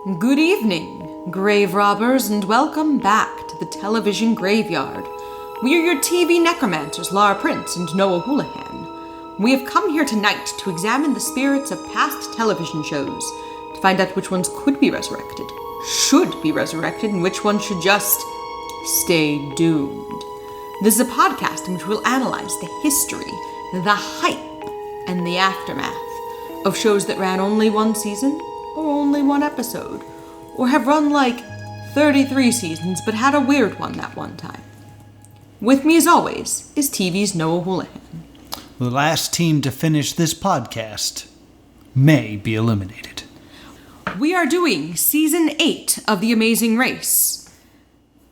Good evening, grave robbers, and welcome back to the television graveyard. We are your TV necromancers, Lara Prince and Noah Houlihan. We have come here tonight to examine the spirits of past television shows, to find out which ones could be resurrected, should be resurrected, and which ones should just stay doomed. This is a podcast in which we'll analyze the history, the hype, and the aftermath of shows that ran only one season, or only one episode, or have run like 33 seasons but had a weird one that one time. With me as always is TV's Noah Houlihan. The last team to finish this podcast may be eliminated. We are doing Season 8 of The Amazing Race.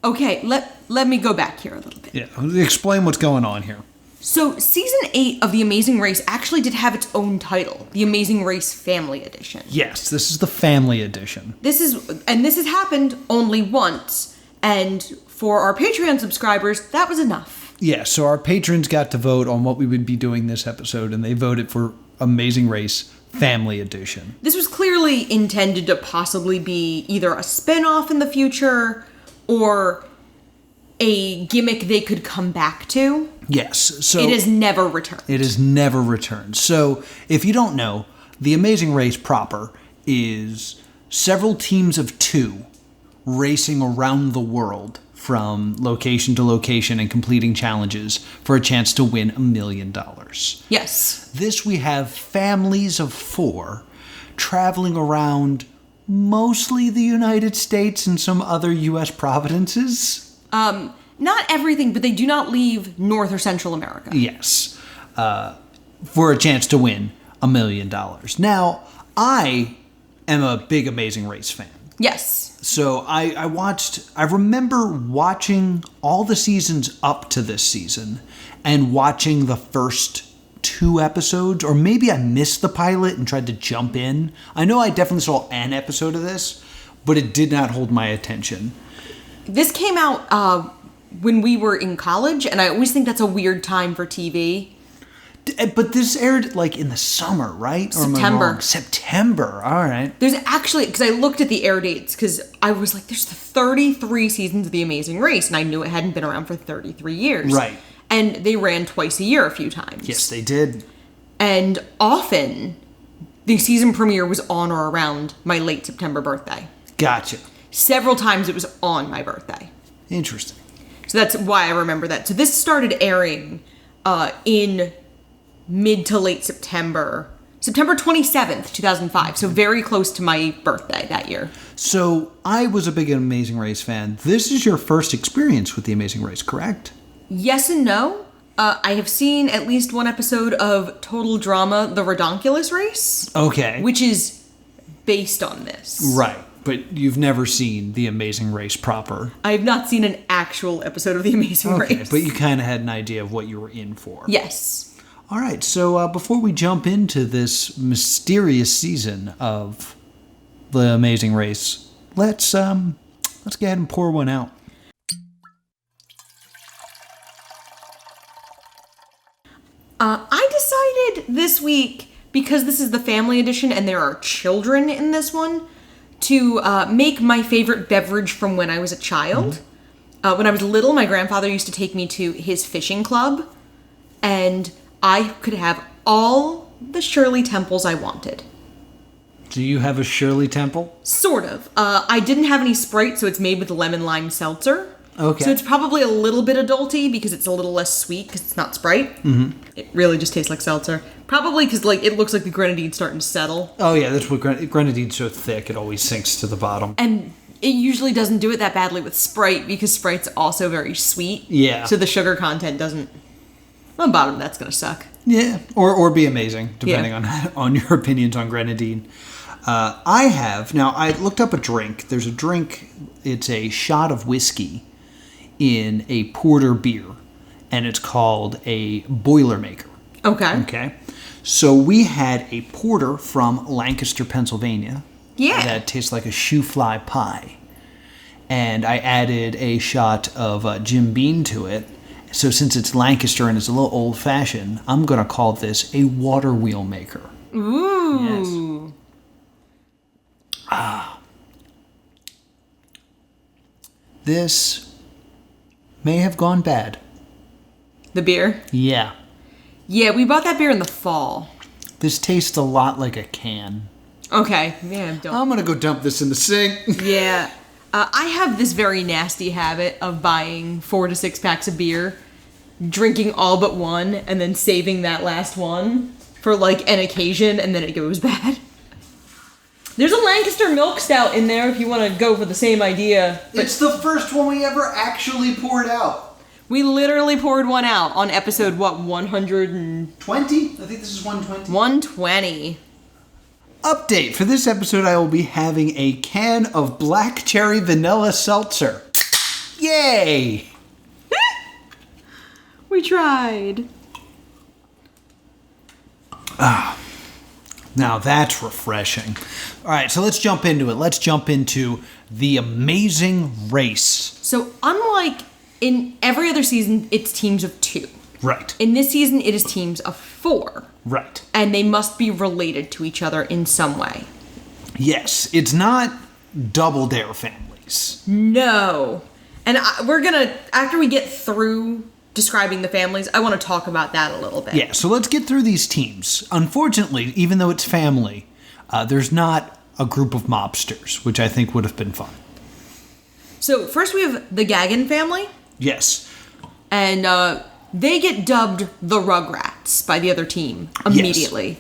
Okay, let me go back here a little bit. Yeah, explain what's going on here. So, Season 8 of The Amazing Race actually did have its own title, The Amazing Race Family Edition. Yes, this is the family edition. This has happened only once, and for our Patreon subscribers, that was enough. Yeah, so our patrons got to vote on what we would be doing this episode, and they voted for Amazing Race Family Edition. This was clearly intended to possibly be either a spin-off in the future, or a gimmick they could come back to. Yes, so it has never returned. It has never returned. So, if you don't know, The Amazing Race proper is several teams of two racing around the world from location to location and completing challenges for a chance to win $1 million. Yes. This we have families of four traveling around mostly the United States and some other U.S. provinces. Not everything, but they do not leave North or Central America. Yes. For a chance to win $1 million. Now, I am a big Amazing Race fan. Yes. So I remember watching all the seasons up to this season and watching the first 2 episodes, or maybe I missed the pilot and tried to jump in. I know I definitely saw an episode of this, but it did not hold my attention. This came out when we were in college, and I always think that's a weird time for TV. But this aired like in the summer, right? September. September, all right. There's actually, because I looked at the air dates, because I was like, there's 33 seasons of The Amazing Race, and I knew it hadn't been around for 33 years. Right. And they ran twice a year a few times. Yes, they did. And often, the season premiere was on or around my late September birthday. Gotcha. Several times it was on my birthday. Interesting. So that's why I remember that. So this started airing in mid to late September 27th, 2005. So very close to my birthday that year. So I was a big Amazing Race fan. This is your first experience with The Amazing Race, correct? Yes and no. I have seen at least one episode of Total Drama, The Redonkulous Race. Okay. Which is based on this. Right. But you've never seen The Amazing Race proper. I have not seen an actual episode of The Amazing Race. But you kind of had an idea of what you were in for. Yes. All right, so before we jump into this mysterious season of The Amazing Race, let's go ahead and pour one out. I decided this week, because this is the family edition and there are children in this one, to make my favorite beverage from when I was a child. Mm-hmm. When I was little, my grandfather used to take me to his fishing club, and I could have all the Shirley Temples I wanted. Do you have a Shirley Temple? Sort of. I didn't have any Sprite, so it's made with lemon lime seltzer. Okay. So it's probably a little bit adulty because it's a little less sweet because it's not Sprite. Mm-hmm. It really just tastes like seltzer. Probably because it looks like the grenadine's starting to settle. Oh yeah, that's what grenadine's so thick it always sinks to the bottom. And it usually doesn't do it that badly with Sprite because Sprite's also very sweet. Yeah. So the sugar content doesn't. On bottom, that's gonna suck. Yeah, or be amazing depending on your opinions on grenadine. I looked up a drink. There's a drink. It's a shot of whiskey in a porter beer, and it's called a Boilermaker. Okay. So we had a porter from Lancaster, Pennsylvania. Yeah. That tastes like a shoe fly pie. And I added a shot of Jim Beam to it. So since it's Lancaster and it's a little old-fashioned, I'm going to call this a water wheel maker. Ooh. Yes. this may have gone bad. The beer? Yeah. Yeah, we bought that beer in the fall. This tastes a lot like a can. Okay. Yeah, don't. I'm going to go dump this in the sink. Yeah. I have this very nasty habit of buying 4 to 6 packs of beer, drinking all but one, and then saving that last one for, like, an occasion, and then it goes bad. There's a Lancaster Milk Stout in there if you want to go for the same idea. It's the first one we ever actually poured out. We literally poured one out on episode, 120? I think this is 120. 120. Update. For this episode, I will be having a can of black cherry vanilla seltzer. Yay! We tried. Now that's refreshing. All right, so let's jump into it. Let's jump into The Amazing Race. So unlike in every other season, it's teams of 2. Right. In this season, it is teams of 4. Right. And they must be related to each other in some way. Yes, it's not Double Dare families. No. And we're going to, after we get through describing the families, I want to talk about that a little bit. Yeah, so let's get through these teams. Unfortunately, even though it's family, there's not a group of mobsters, which I think would have been fun. So first we have the Gagon Family. Yes. And they get dubbed the Rugrats by the other team immediately.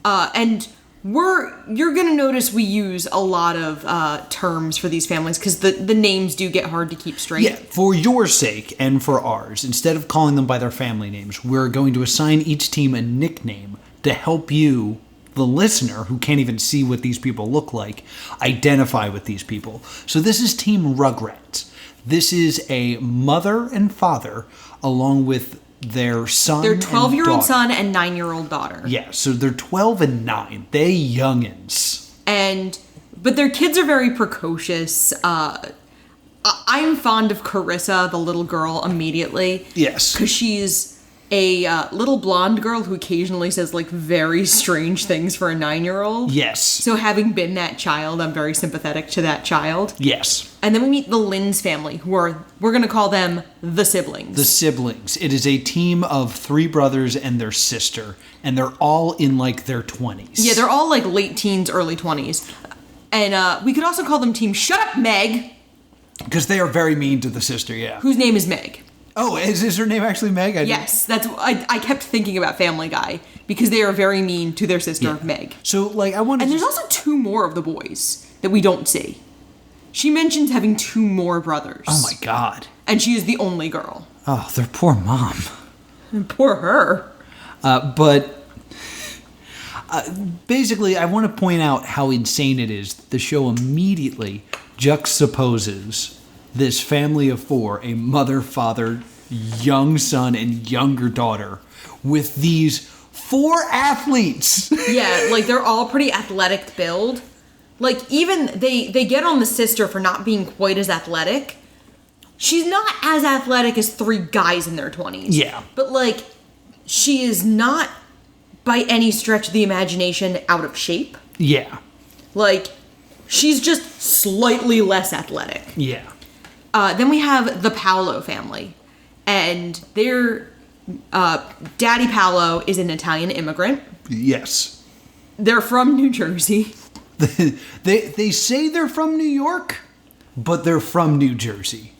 Yes. And you're going to notice we use a lot of terms for these families because the names do get hard to keep straight. Yeah, for your sake and for ours, instead of calling them by their family names, we're going to assign each team a nickname to help you, the listener, who can't even see what these people look like, identify with these people. So this is Team Rugrats. This is a mother and father along with their son. Their 12-year-old daughter. son and 9-year-old daughter. Yeah, so they're 12 and 9. They youngins. But their kids are very precocious. I'm fond of Carissa, the little girl, immediately. Yes. Because she's a little blonde girl who occasionally says, like, very strange things for a 9-year-old. Yes. So having been that child, I'm very sympathetic to that child. Yes. And then we meet the Lynn's family, who we're going to call them the siblings. The siblings. It is a team of 3 brothers and their sister, and they're all in, like, their 20s. Yeah, they're all, like, late teens, early 20s. And we could also call them Team Shut Up Meg. Because they are very mean to the sister, yeah. Whose name is Meg. Oh, is her name actually Meg? Yes, I kept thinking about Family Guy because they are very mean to their sister, Meg. So, like, I want to... And there's also 2 more of the boys that we don't see. She mentions having 2 more brothers. Oh my god. And she is the only girl. Oh, their poor mom. Poor her. Basically, I want to point out how insane it is. The show immediately juxtaposes this family of 4, a mother, father, young son, and younger daughter, with these 4 athletes. Yeah, like, they're all pretty athletic build. Like, even they get on the sister for not being quite as athletic. She's not as athletic as 3 guys in their 20s. Yeah. But, like, she is not, by any stretch of the imagination, out of shape. Yeah. Like, she's just slightly less athletic. Yeah. Then we have the Paulo family. And their Daddy Paulo is an Italian immigrant. Yes. They're from New Jersey. They say they're from New York, but they're from New Jersey.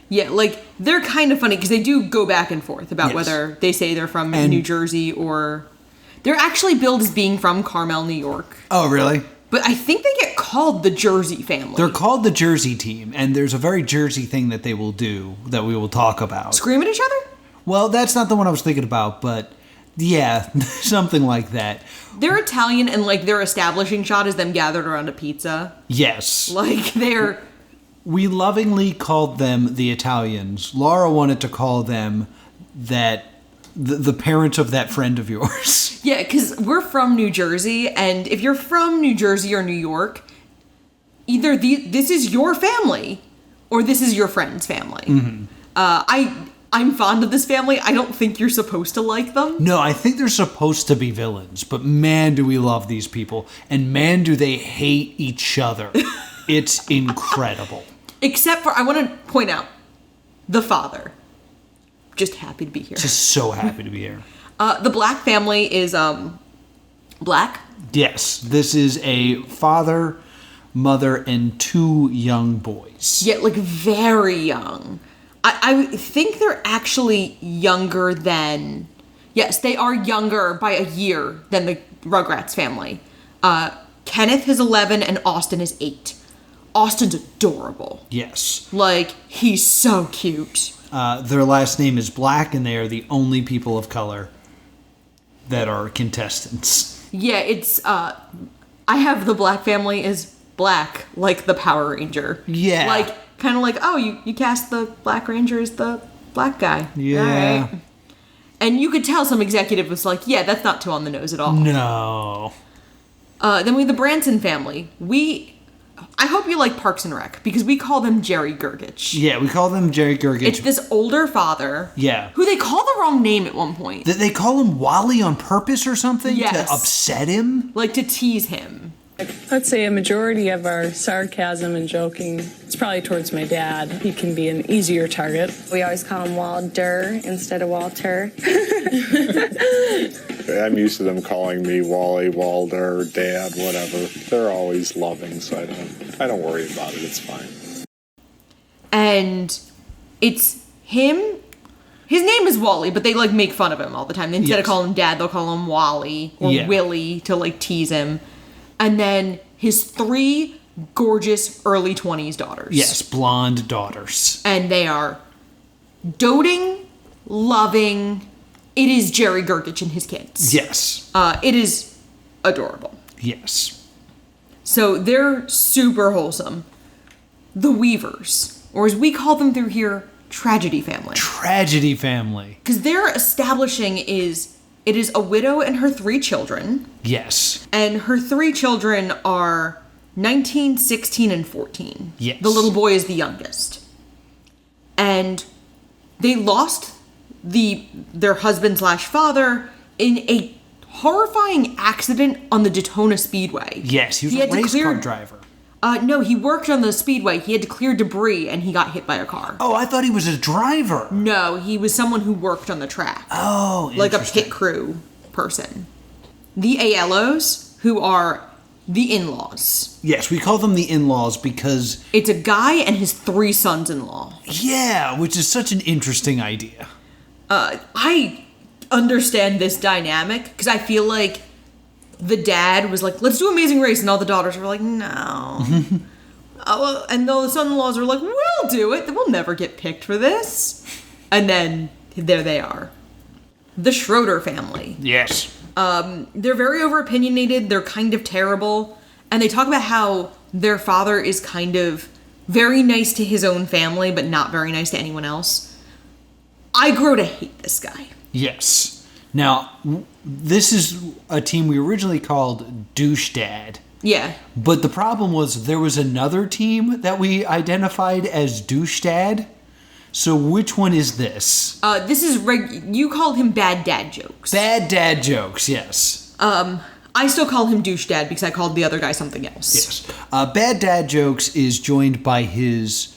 Yeah, like, they're kind of funny because they do go back and forth about whether they say they're from New Jersey or... They're actually billed as being from Carmel, New York. Oh, really? But I think they get called the Jersey family. They're called the Jersey team, and there's a very Jersey thing that they will do that we will talk about. Scream at each other? Well, that's not the one I was thinking about, but yeah, something like that. They're Italian, and, like, their establishing shot is them gathered around a pizza. Yes. Like, they're... We lovingly called them the Italians. Laura wanted to call them that... The parents of that friend of yours. Yeah, because we're from New Jersey, and if you're from New Jersey or New York, either this is your family, or this is your friend's family. Mm-hmm. I'm fond of this family. I don't think you're supposed to like them. No, I think they're supposed to be villains, but man, do we love these people, and man, do they hate each other. It's incredible. Except for, I want to point out, the father. Just happy to be here. Just so happy to be here. The Black family is, Black? Yes, this is a father, mother, and 2 young boys. Yeah, like very young. I think they're actually younger than... Yes, they are younger by a year than the Rugrats family. Kenneth is 11 and Austin is 8. Austin's adorable. Yes. Like, he's so cute. Their last name is Black, and they are the only people of color that are contestants. Yeah, it's, I have the Black family is Black, like the Power Ranger. Yeah. Like, kind of like, oh, you cast the Black Ranger as the Black guy. Yeah. All right. And you could tell some executive was like, yeah, that's not too on the nose at all. No. Then we have the Branson family. I hope you like Parks and Rec, because we call them Jerry Gergich. Yeah, we call them Jerry Gergich. It's this older father. Yeah. Who they call the wrong name at one point. They call him Wally on purpose or something? Yes. To upset him? Like, to tease him. I'd say a majority of our sarcasm and joking is probably towards my dad. He can be an easier target. We always call him Walder instead of Walter. I'm used to them calling me Wally, Walder, Dad, whatever. They're always loving, so I don't worry about it. It's fine. And it's him. His name is Wally, but they, like, make fun of him all the time. Instead of calling him Dad, they'll call him Wally or Willie to, like, tease him. And then his 3 gorgeous early 20s daughters. Yes, blonde daughters. And they are doting, loving. It is Jerry Gergich and his kids. Yes. It is adorable. Yes. So they're super wholesome. The Weavers, or as we call them through here, Tragedy Family. Tragedy Family. Because their establishing is, it is a widow and her 3 children. Yes. And her 3 children are 19, 16, and 14. Yes. The little boy is the youngest. And they lost their husband/father in a horrifying accident on the Daytona Speedway. Yes, he was a race car driver. No, he worked on the Speedway. He had to clear debris, and he got hit by a car. Oh, I thought he was a driver. No, he was someone who worked on the track. Oh, like a pit crew person. The Aiellos, who are the in-laws. Yes, we call them the in-laws because... It's a guy and his 3 sons-in-law. Yeah, which is such an interesting idea. I understand this dynamic, because I feel like the dad was like, let's do Amazing Race, and all the daughters were like, no. And the son-in-laws are like, we'll do it. We'll never get picked for this. And then there they are. The Schroeder family. Yes. They're very over-opinionated. They're kind of terrible. And they talk about how their father is kind of very nice to his own family, but not very nice to anyone else. I grow to hate this guy. Yes. Now, this is a team we originally called Douche Dad. Yeah. But the problem was there was another team that we identified as Douche Dad. So which one is this? This is you called him Bad Dad Jokes. Bad Dad Jokes, yes. I still call him Douche Dad because I called the other guy something else. Yes. Bad Dad Jokes is joined by his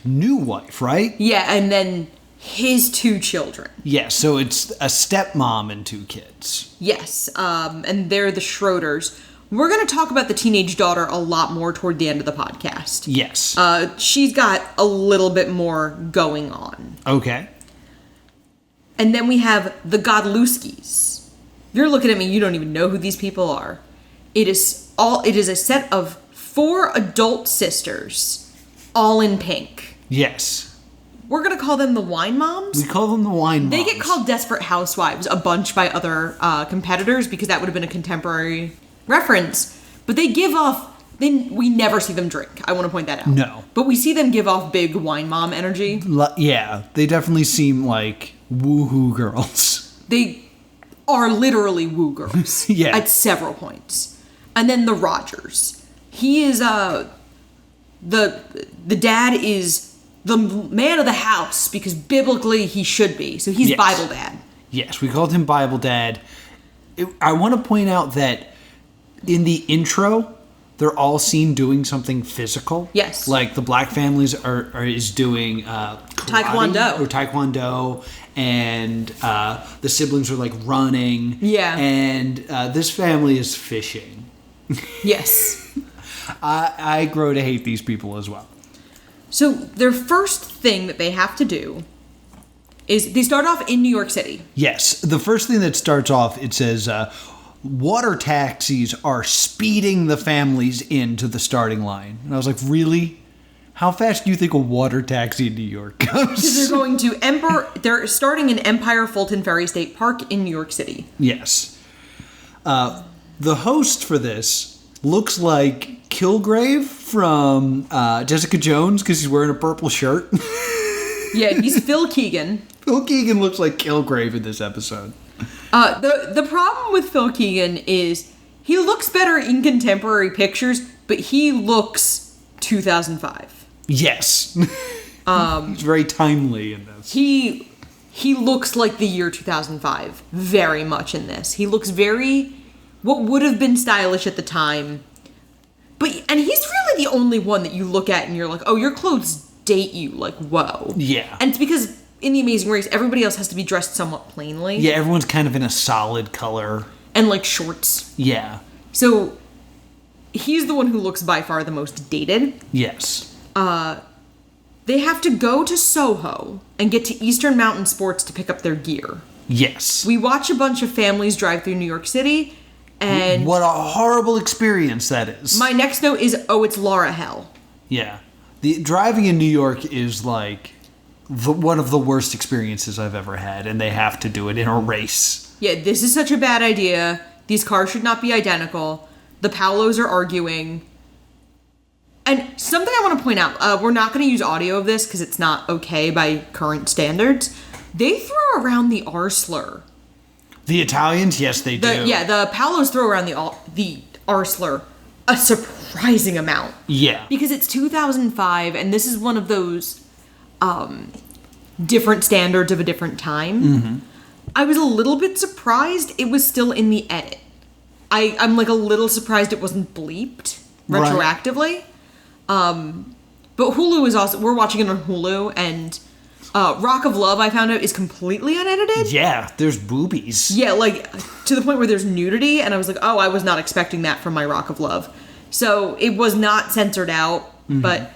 new wife, right? Yeah, and then his 2 children. Yes, so it's a stepmom and 2 kids. Yes, and they're the Schroeders. We're going to talk about the teenage daughter a lot more toward the end of the podcast. Yes. She's got a little bit more going on. Okay. And then we have the Godlesskies. If you're looking at me, you don't even know who these people are. It is a set of 4 adult sisters, all in pink. Yes. We're going to call them the Wine Moms. We call them the Wine Moms. They get called Desperate Housewives a bunch by other competitors because that would have been a contemporary reference. But they give off... we never see them drink. I want to point that out. No. But we see them give off big Wine Mom energy. Yeah, they definitely seem like woohoo girls. They are literally woo girls. Yeah. At several points. And then the Rogers. He is... The dad is... the man of the house, because biblically he should be. So he's Bible Dad. Yes, we called him Bible Dad. I want to point out that in the intro, they're all seen doing something physical. Yes. Like the black families is doing Taekwondo. Or Taekwondo, and the siblings are like running. Yeah. And this family is fishing. Yes. I grow to hate these people as well. So their first thing that they have to do is they start off in New York City. Yes. The first thing that starts off, it says, water taxis are speeding the families into the starting line. And I was like, really? How fast do you think a water taxi in New York goes? Because they're going to they're starting in Empire Fulton Ferry State Park in New York City. Yes. The host for this looks like Kilgrave from Jessica Jones because he's wearing a purple shirt. Yeah, he's Phil Keegan. Phil Keegan looks like Kilgrave in this episode. The problem with Phil Keegan is he looks better in contemporary pictures, but he looks 2005. Yes. He's very timely in this. He looks like the year 2005 very much in this. He looks very what would have been stylish at the time. And he's really the only one that you look at and you're like, oh, your clothes date you. Like, whoa. Yeah. And it's because in The Amazing Race, everybody else has to be dressed somewhat plainly. Yeah, everyone's kind of in a solid color. And like shorts. Yeah. So he's the one who looks by far the most dated. Yes. They have to go to Soho and get to Eastern Mountain Sports to pick up their gear. Yes. We watch a bunch of families drive through New York City, and what a horrible experience that is. my next note is, oh, it's Laura Hell. Yeah. The driving in New York is like one of the worst experiences I've ever had, and they have to do it in a race. Yeah, this is such a bad idea. These cars should not be identical. The Paulos are arguing. And something I want to point out, we're not going to use audio of this because it's not okay by current standards. They throw around the R slur. The Italians, yes, they do. The Paulos throw around the R slur a surprising amount. Yeah. Because it's 2005, and this is one of those different standards of a different time. Mm-hmm. I was a little bit surprised it was still in the edit. I'm like a little surprised it wasn't bleeped retroactively. Right. But Hulu is also, we're watching it on Hulu, and Rock of Love, I found out, is completely unedited. Yeah, there's boobies. Yeah, like, to the point where there's nudity, and I was like, oh, I was not expecting that from my Rock of Love. So it was not censored out, but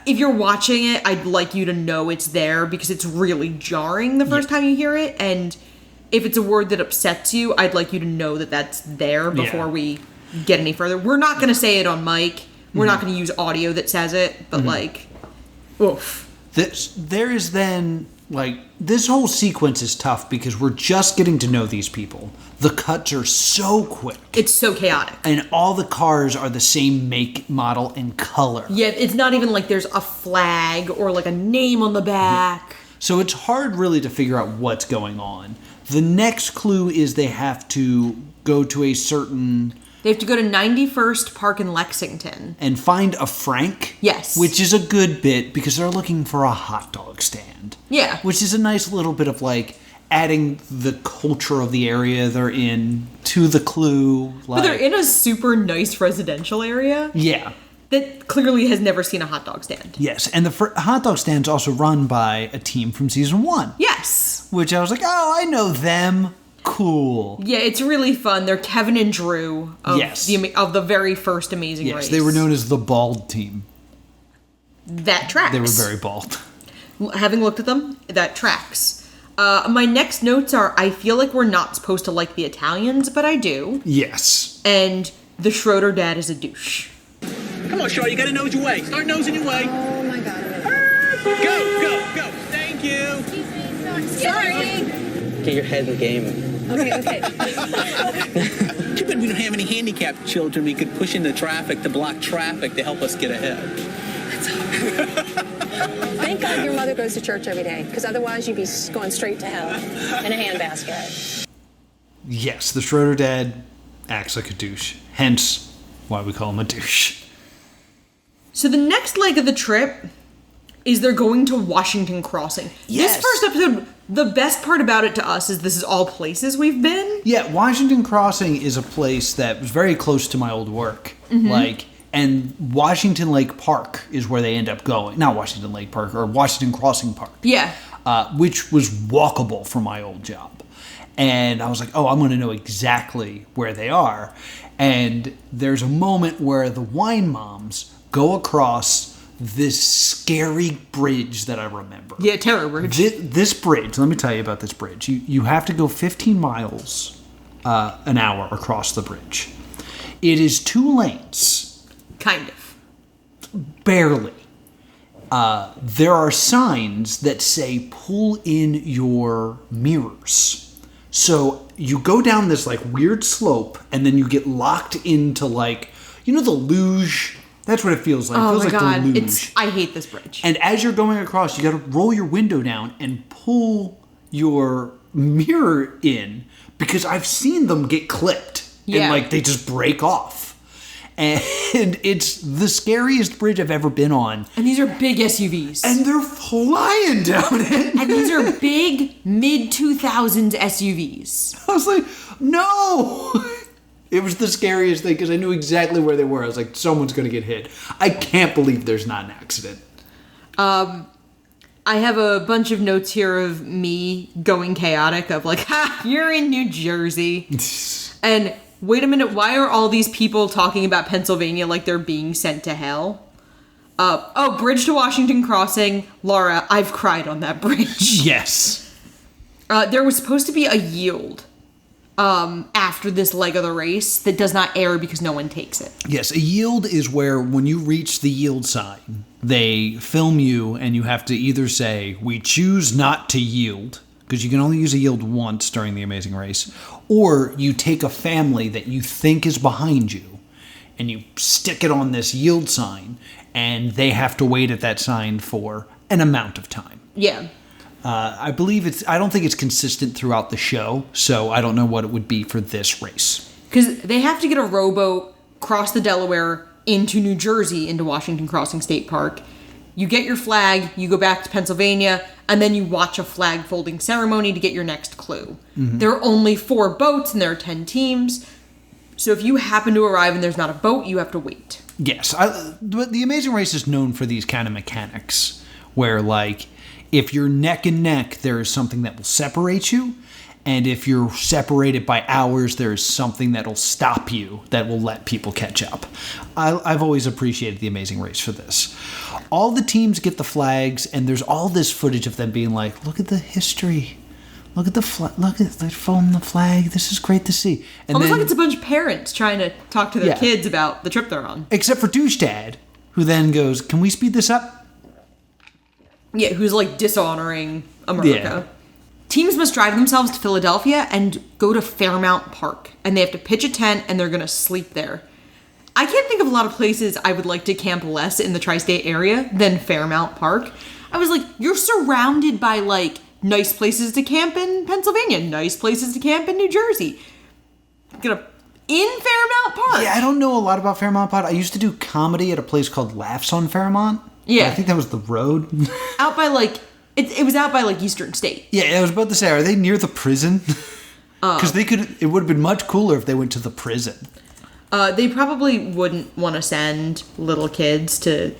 if you're watching it, I'd like you to know it's there, because it's really jarring the first time you hear it, and if it's a word that upsets you, I'd like you to know that that's there before we get any further. We're not going to say it on mic. We're not going to use audio that says it, but like, oof. There is then, like, this whole sequence is tough because we're just getting to know these people. The cuts are so quick. It's so chaotic. And all the cars are the same make, model, and color. Yeah, it's not even like there's a flag or like a name on the back. So it's hard really to figure out what's going on. The next clue is they have to go to a certain... They have to go to 91st Park in Lexington. And find a Frank. Yes. Which is a good bit because they're looking for a hot dog stand. Yeah. Which is a nice little bit of like adding the culture of the area they're in to the clue. But they're in a super nice residential area. Yeah. That clearly has never seen a hot dog stand. Yes. And the hot dog stand's also run by a team from season 1. Yes. Which I was like, oh, I know them. Cool. Yeah, it's really fun. They're Kevin and Drew of, of the very first Amazing Race. Yes, they were known as the bald team. That tracks. They were very bald. Having looked at them, that tracks. My next notes are, I feel like we're not supposed to like the Italians, but I do. Yes. And the Schroeder dad is a douche. Come on, Shaw, you gotta nose your way. Start nosing your way. Oh my God. Go. Thank you. Sorry. Get your head in the game. Okay. Too bad we don't have any handicapped children we could push into traffic to block traffic to help us get ahead. Thank God your mother goes to church every day, because otherwise you'd be going straight to hell in a handbasket. Yes, the Schroeder dad acts like a douche. Hence why we call him a douche. So the next leg of the trip is they're going to Washington Crossing. Yes. This first episode The best part about it to us is this is all places we've been. Yeah, Washington Crossing is a place that was very close to my old work. And Washington Lake Park is where they end up going. Not Washington Lake Park, or Washington Crossing Park. Yeah. Which was walkable for my old job. And I was like, I'm going to know exactly where they are. And there's a moment where the wine moms go across this scary bridge that I remember. Yeah, Terror Bridge. This bridge, let me tell you about this bridge. You have to go 15 miles an hour across the bridge. It is 2 lanes. Kind of. Barely. There are signs that say pull in your mirrors. So you go down this like weird slope and then you get locked into like, the luge. That's what it feels like. It feels my like God. the luge. I hate this bridge. And as you're going across, you got to roll your window down and pull your mirror in because I've seen them get clipped. Yeah. And like they just break off. And it's the scariest bridge I've ever been on. And these are big SUVs. And they're flying down it. And these are big mid-2000s SUVs. I was like, no. It was the scariest thing because I knew exactly where they were. I was like, someone's going to get hit. I can't believe there's not an accident. I have a bunch of notes here of me going chaotic of like, you're in New Jersey. And wait a minute, why are all these people talking about Pennsylvania like they're being sent to hell? Bridge to Washington Crossing. Laura, I've cried on that bridge. Yes. There was supposed to be a yield after this leg of the race that does not air because no one takes it. Yes, a yield is where when you reach the yield sign, they film you and you have to either say, we choose not to yield, because you can only use a yield once during the Amazing Race, or you take a family that you think is behind you and you stick it on this yield sign and they have to wait at that sign for an amount of time. Yeah. I don't think it's consistent throughout the show, so I don't know what it would be for this race. Because they have to get a rowboat, cross the Delaware into New Jersey, into Washington Crossing State Park. You get your flag, you go back to Pennsylvania, and then you watch a flag folding ceremony to get your next clue. Mm-hmm. There are only 4 boats and there are 10 teams. So if you happen to arrive and there's not a boat, you have to wait. Yes. But the Amazing Race is known for these kind of mechanics where, like, if you're neck and neck, there is something that will separate you. And if you're separated by hours, there is something that'll stop you that will let people catch up. I've always appreciated the Amazing Race for this. All the teams get the flags, and there's all this footage of them being like, look at the history. Look at the flag. Look at they're folding the flag. This is great to see. And almost like it's a bunch of parents trying to talk to their kids about the trip they're on. Except for Douche Dad, who then goes, can we speed this up? Yeah, who's like dishonoring America. Yeah. Teams must drive themselves to Philadelphia and go to Fairmount Park. And they have to pitch a tent and they're going to sleep there. I can't think of a lot of places I would like to camp less in the tri-state area than Fairmount Park. I was like, you're surrounded by like nice places to camp in Pennsylvania, nice places to camp in New Jersey. In Fairmount Park. Yeah, I don't know a lot about Fairmount Park. I used to do comedy at a place called Laughs on Fairmount. Yeah. I think that was the road. Out by like... It was out by like Eastern State. Yeah, I was about to say, are they near the prison? Because it would have been much cooler if they went to the prison. They probably wouldn't want to send little kids to,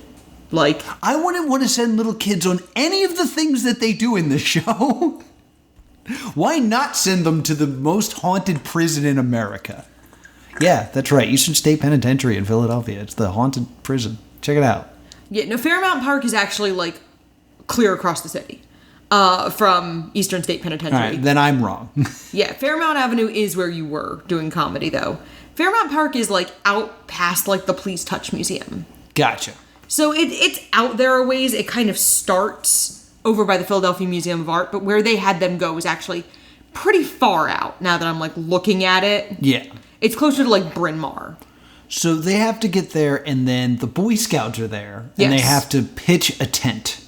like... I wouldn't want to send little kids on any of the things that they do in the show. Why not send them to the most haunted prison in America? Yeah, that's right. Eastern State Penitentiary in Philadelphia. It's the haunted prison. Check it out. Yeah, no, Fairmount Park is actually, like, clear across the city from Eastern State Penitentiary. All right, then I'm wrong. Yeah, Fairmount Avenue is where you were doing comedy, though. Fairmount Park is, like, out past, like, the Please Touch Museum. Gotcha. So it's out there a ways. It kind of starts over by the Philadelphia Museum of Art, but where they had them go is actually pretty far out, now that I'm, like, looking at it. Yeah. It's closer to, like, Bryn Mawr. So they have to get there, and then the Boy Scouts are there, and they have to pitch a tent.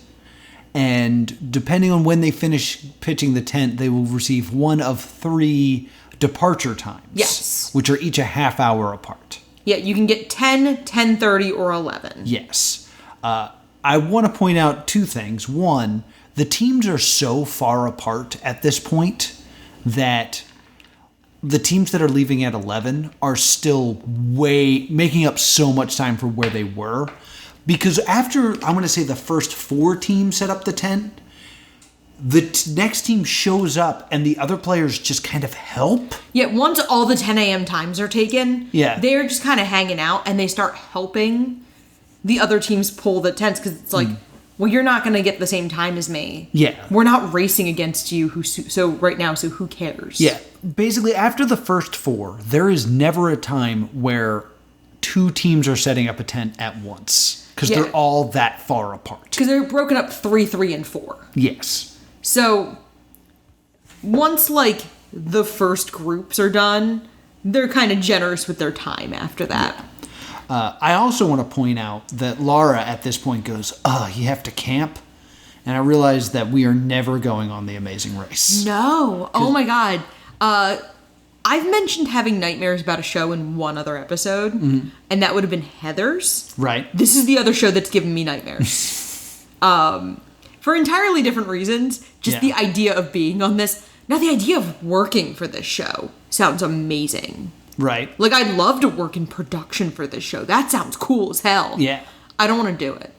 And depending on when they finish pitching the tent, they will receive one of 3 departure times. Yes. Which are each a half hour apart. Yeah, you can get 10, 10:30, or 11. Yes. I want to point out 2 things. One, the teams are so far apart at this point that the teams that are leaving at 11 are still making up so much time for where they were. Because after, I'm going to say, the first 4 teams set up the tent, the next team shows up and the other players just kind of help. Yeah, once all the 10 a.m. times are taken, they're just kind of hanging out and they start helping the other teams pull the tents because it's like, well, you're not going to get the same time as me. Yeah. We're not racing against you so who cares? Yeah. Basically, after the first 4, there is never a time where 2 teams are setting up a tent at once because they're all that far apart. Because they're broken up 3, 3, and 4. Yes. So, once, like, the first groups are done, they're kind of generous with their time after that. Yeah. I also want to point out that Laura at this point goes, you have to camp? And I realized that we are never going on The Amazing Race. No. Oh, my God. I've mentioned having nightmares about a show in one other episode, and that would have been Heather's. Right. This is the other show that's given me nightmares. For entirely different reasons. Just the idea of being on this. Now, the idea of working for this show sounds amazing. Right. Like, I'd love to work in production for this show. That sounds cool as hell. Yeah. I don't want to do it.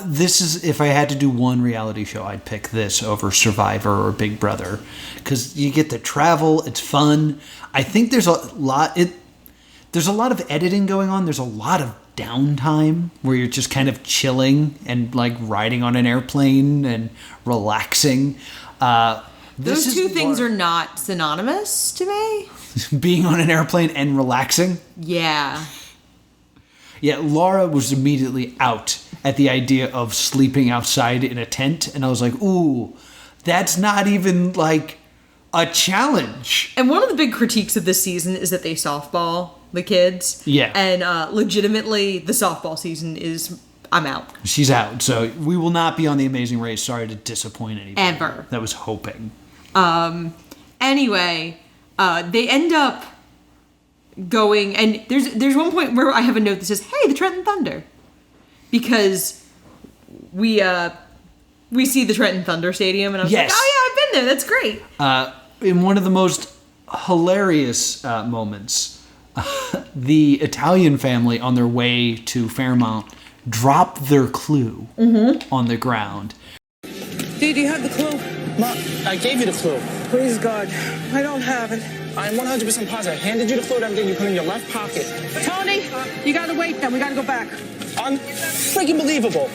This is, if I had to do one reality show, I'd pick this over Survivor or Big Brother. Because you get to travel, it's fun. I think there's a lot of editing going on. There's a lot of downtime where you're just kind of chilling and like riding on an airplane and relaxing. Those two things are not synonymous to me. Being on an airplane and relaxing? Yeah. Yeah, Laura was immediately out at the idea of sleeping outside in a tent. And I was like, ooh, that's not even like a challenge. And one of the big critiques of this season is that they softball the kids. Yeah. And legitimately, the softball season is, I'm out. She's out. So we will not be on The Amazing Race. Sorry to disappoint anybody. Ever. That was hoping. Anyway, they end up going, and there's one point where I have a note that says, hey, the Trenton Thunder. Because we see the Trenton Thunder Stadium, and I was like, oh yeah, I've been there, that's great. In one of the most hilarious moments, the Italian family on their way to Fairmount dropped their clue on the ground. Did you have the clue? Ma, I gave you the clue. Please God, I don't have it. I'm 100% positive. I handed you the clue and everything you put in your left pocket. Tony, you gotta wait then. We gotta go back. Unfreaking believable.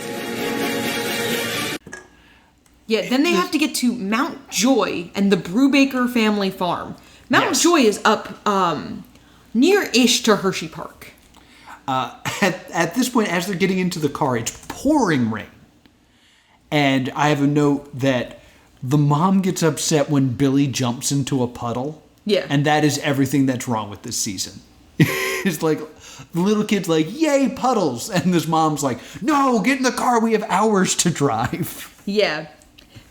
Yeah, then they have to get to Mount Joy and the Brubaker family farm. Mount Joy is up near-ish to Hershey Park. At this point, as they're getting into the car, it's pouring rain. And I have a note that the mom gets upset when Billy jumps into a puddle. Yeah. And that is everything that's wrong with this season. It's like, the little kid's like, yay, puddles. And this mom's like, no, get in the car. We have hours to drive. Yeah.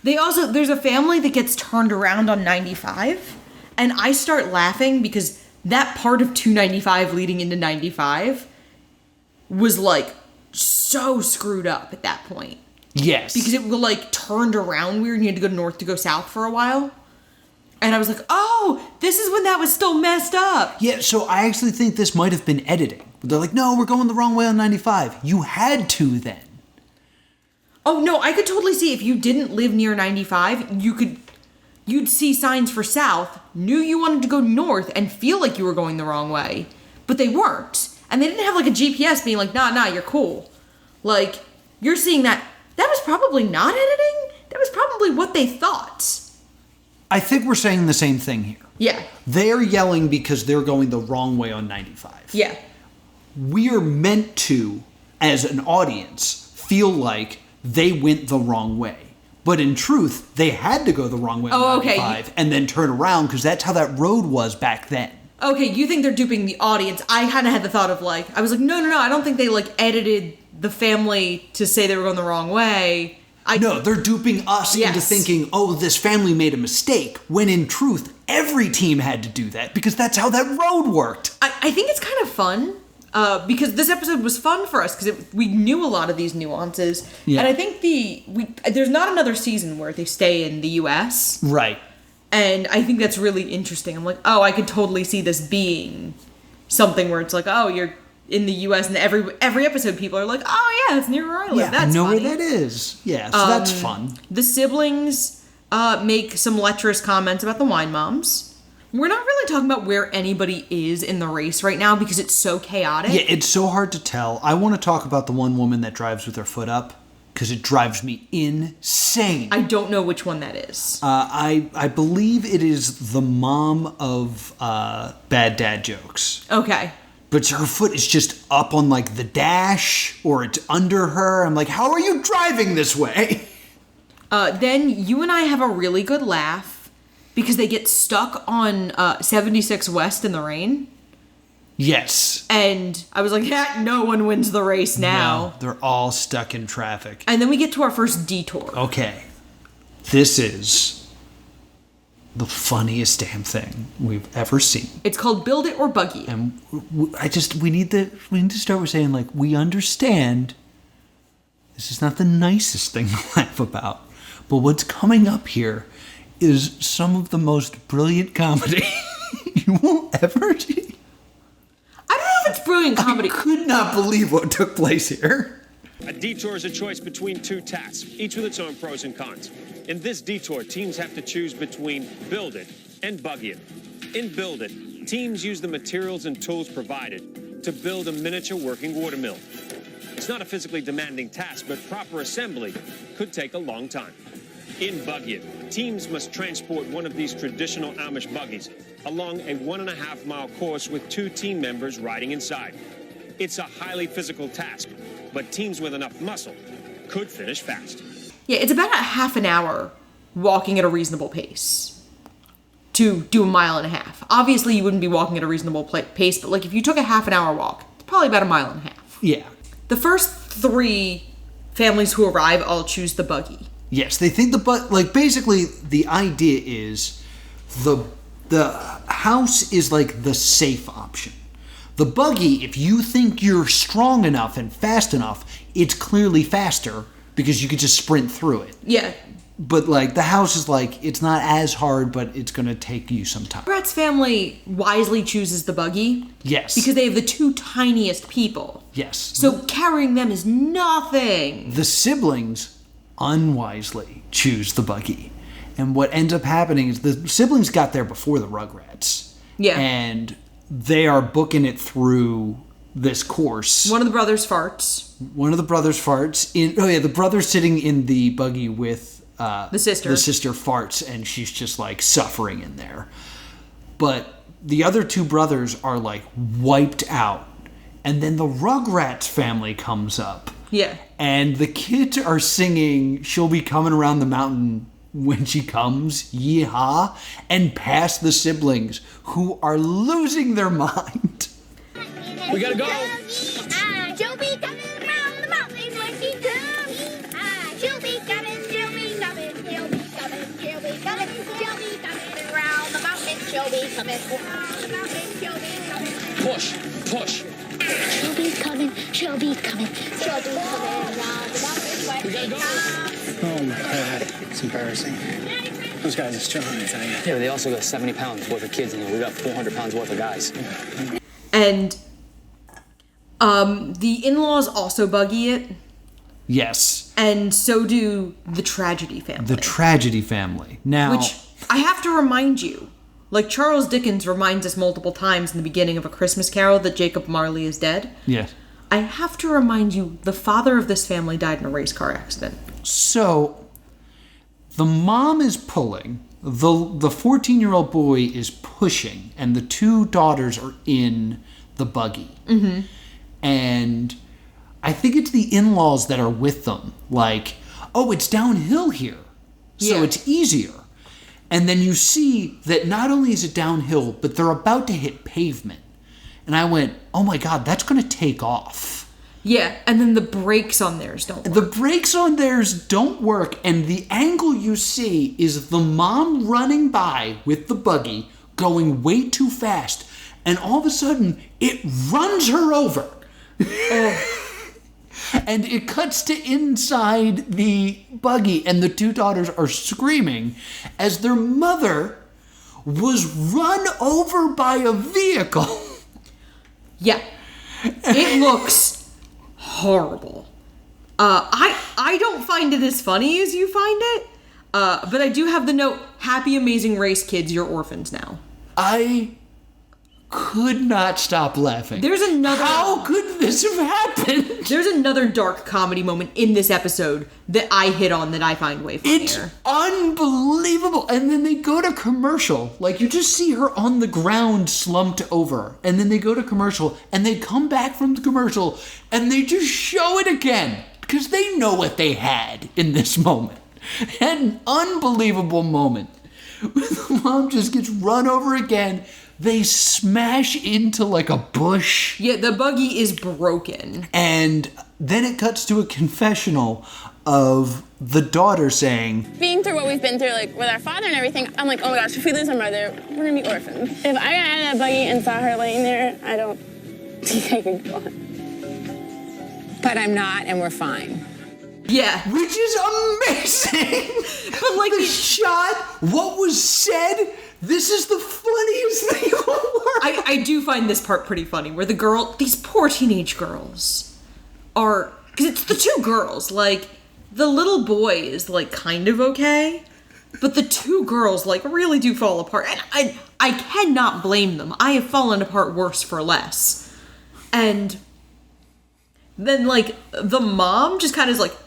There's a family that gets turned around on 95. And I start laughing because that part of 295 leading into 95 was like so screwed up at that point. Yes. Because it like turned around weird and you had to go north to go south for a while. And I was like, oh, this is when that was still messed up. Yeah, so I actually think this might have been editing. They're like, no, we're going the wrong way on 95. You had to then. Oh, no, I could totally see if you didn't live near 95, you'd see signs for south, knew you wanted to go north, and feel like you were going the wrong way. But they weren't. And they didn't have like a GPS being like, nah, you're cool. Like, you're seeing that. That was probably not editing. That was probably what they thought. I think we're saying the same thing here. Yeah. They're yelling because they're going the wrong way on 95. Yeah. We're meant to, as an audience, feel like they went the wrong way. But in truth, they had to go the wrong way on 95 and then turn around because that's how that road was back then. Okay, you think they're duping the audience. I kind of had the thought of like, I was like, no, I don't think they like edited the family to say they were going the wrong way. No, they're duping us into thinking, oh, this family made a mistake, when in truth, every team had to do that because that's how that road worked. I think it's kind of fun because this episode was fun for us because we knew a lot of these nuances. Yeah. And I think there's not another season where they stay in the U.S. Right. And I think that's really interesting. I'm like, oh, I could totally see this being something where it's like, oh, you're in the U.S. and every episode people are like, oh, yeah, it's near where I live. Yeah, that's I know funny. where that is. Yeah, so that's fun. The siblings make some lecherous comments about the wine moms. We're not really talking about where anybody is in the race right now because it's so chaotic. Yeah, it's so hard to tell. I want to talk about the one woman that drives with her foot up because it drives me insane. I don't know which one that is. I believe it is the mom of Bad Dad Jokes. Okay. But her foot is just up on like the dash or it's under her. I'm like, how are you driving this way? Then you and I have a really good laugh. Because they get stuck on 76 West in the rain. Yes. And I was like, yeah, no one wins the race now. No, they're all stuck in traffic. And then we get to our first detour. Okay. This is the funniest damn thing we've ever seen. It's called Build It or Buggy. And we need to start with saying, like, we understand this is not the nicest thing to laugh about. But what's coming up here is some of the most brilliant comedy you will ever see. I don't know if it's brilliant comedy. I could not believe what took place here. A detour is a choice between two tasks, each with its own pros and cons. In this detour, teams have to choose between Build It and Buggy It. In Build It, teams use the materials and tools provided to build a miniature working watermill. It's not a physically demanding task, but proper assembly could take a long time. In Buggy It, teams must transport one of these traditional Amish buggies along a 1.5-mile course with 2 team members riding inside. It's a highly physical task, but teams with enough muscle could finish fast. Yeah, it's about a half an hour walking at a reasonable pace to do a mile and a half. Obviously, you wouldn't be walking at a reasonable pace, but like if you took a half an hour walk, it's probably about a mile and a half. Yeah. The first 3 families who arrive all choose the buggy. Yes, they think basically the idea is the house is like the safe option. The buggy, if you think you're strong enough and fast enough, it's clearly faster because you could just sprint through it. Yeah. But like the house is like, it's not as hard, but it's going to take you some time. Rugrats family wisely chooses the buggy. Yes. Because they have the 2 tiniest people. Yes. So carrying them is nothing. The siblings unwisely choose the buggy. And what ends up happening is the siblings got there before the Rugrats. Yeah. And they are booking it through this course. One of the brothers farts. The brother's sitting in the buggy with the sister. The sister farts, and she's just like suffering in there. But the other 2 brothers are like wiped out. And then the Rugrats family comes up. Yeah. And the kids are singing She'll Be Coming Around the Mountain When She Comes, Yeehaw, and past the siblings who are losing their mind. We gotta go. She'll be coming around the mountain when she comes. She'll be coming, she'll be coming, she'll be coming, she'll be coming, she'll be coming around the mountain, she'll be coming around the mountain, she'll be coming. Push. She'll be coming, she'll be coming, she'll be coming around the mountain when she comes. Oh my God, it's embarrassing. Those guys are strong, I tell you. Yeah, but they also got 70 pounds worth of kids in here. We got 400 pounds worth of guys. And the in-laws also buggy it. Yes. And so do the Tragedy family. The Tragedy family. Now, which I have to remind you, like Charles Dickens reminds us multiple times in the beginning of A Christmas Carol that Jacob Marley is dead. Yes. I have to remind you, the father of this family died in a race car accident. So, the mom is pulling, the 14-year-old boy is pushing, and the 2 daughters are in the buggy. Mm-hmm. And I think it's the in-laws that are with them. Like, oh, it's downhill here, so it's easier. And then you see that not only is it downhill, but they're about to hit pavement. And I went, oh my God, that's going to take off. Yeah, and then the brakes on theirs don't work. The brakes on theirs don't work, and the angle you see is the mom running by with the buggy, going way too fast, and all of a sudden, it runs her over. And it cuts to inside the buggy, and the two daughters are screaming as their mother was run over by a vehicle. Yeah. It looks horrible. I don't find it as funny as you find it, but I do have the note, happy amazing race kids, you're orphans now. I could not stop laughing. How could this have happened? There's another dark comedy moment in this episode that I hit on that I find way funnier. It's unbelievable. And then they go to commercial. Like, you just see her on the ground slumped over. And then they go to commercial, and they come back from the commercial, and they just show it again. Because they know what they had in this moment. An unbelievable moment. The mom just gets run over again. They smash into like a bush. Yeah, the buggy is broken. And then it cuts to a confessional of the daughter saying, Being through what we've been through, like with our father and everything, I'm like, oh my gosh, if we lose our mother, we're gonna be orphans. If I got out of that buggy and saw her laying there, I don't think I could go on. But I'm not, and we're fine. Yeah. Which is amazing. But like the shot, what was said, this is the funniest thing in the world. I do find this part pretty funny, where these poor teenage girls are, because it's the two girls, like, the little boy is, like, kind of okay, but the two girls, like, really do fall apart, and I cannot blame them. I have fallen apart worse for less. And then, like, the mom just kind of is like,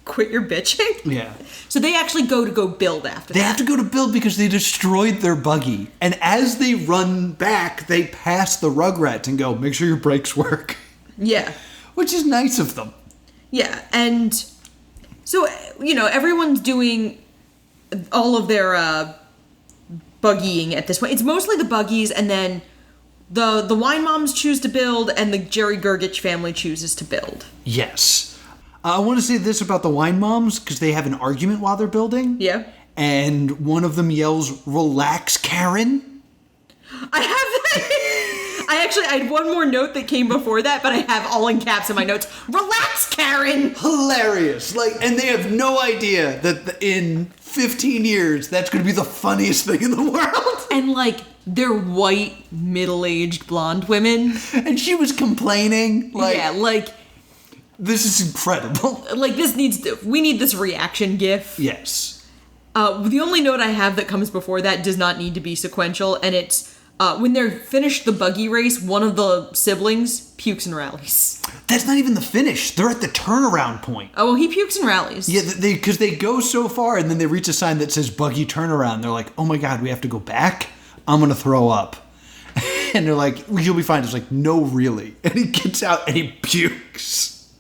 quit your bitching. Yeah. So they actually go build after that. They have to go to build because they destroyed their buggy. And as they run back, they pass the Rugrats and go, make sure your brakes work. Yeah. Which is nice of them. Yeah, and so, everyone's doing all of their buggying at this point. It's mostly the buggies, and then the wine moms choose to build, and the Jerry Gergich family chooses to build. Yes. I want to say this about the wine moms, because they have an argument while they're building. Yeah. And one of them yells, relax, Karen. I have that. I had one more note that came before that, but I have all in caps in my notes. Relax, Karen. Hilarious. And they have no idea that in 15 years, that's going to be the funniest thing in the world. And, they're white, middle-aged blonde women. And she was complaining. This is incredible. We need this reaction gif. Yes. The only note I have that comes before that does not need to be sequential, and it's when they're finished the buggy race, one of the siblings pukes and rallies. That's not even the finish. They're at the turnaround point. Oh, well, he pukes and rallies. Yeah, because they go so far, and then they reach a sign that says buggy turnaround. They're like, oh my God, we have to go back? I'm going to throw up. And they're like, well, you'll be fine. It's like, no, really. And he gets out and he pukes.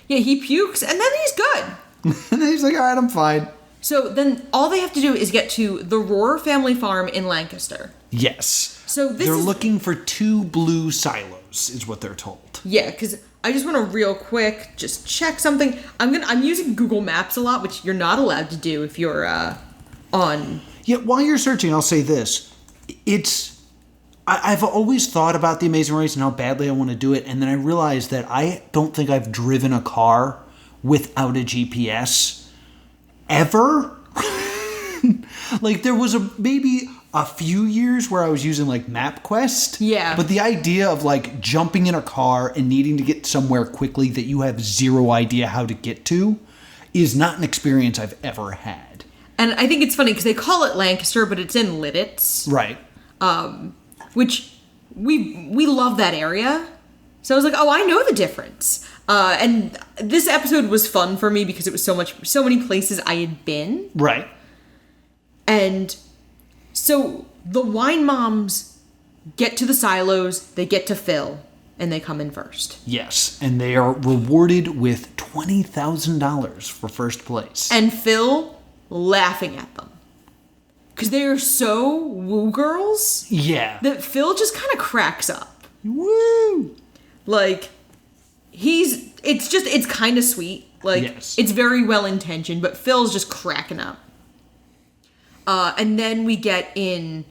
Yeah, he pukes, and then he's good. And then he's like, all right, I'm fine. So then all they have to do is get to the Rohr family farm in Lancaster. Yes. So they're looking for 2 blue silos, is what they're told. Yeah, because I just want to real quick just check something. I'm using Google Maps a lot, which you're not allowed to do if you're on. Yeah, while you're searching, I'll say this. I've always thought about The Amazing Race and how badly I want to do it, and then I realized that I don't think I've driven a car without a GPS ever. There was maybe a few years where I was using MapQuest. Yeah. But the idea of jumping in a car and needing to get somewhere quickly that you have zero idea how to get to is not an experience I've ever had. And I think it's funny because they call it Lancaster, but it's in Lidditz. Right. Which we love that area. So I was like, oh, I know the difference. And this episode was fun for me because it was so many places I had been. Right. And so the wine moms get to the silos, they get to Phil, and they come in first. Yes, and they are rewarded with $20,000 for first place. And Phil laughing at them. Because they are so woo girls. Yeah. That Phil just kind of cracks up. Woo! It's kind of sweet. Yes. It's very well intentioned, but Phil's just cracking up. And then we get in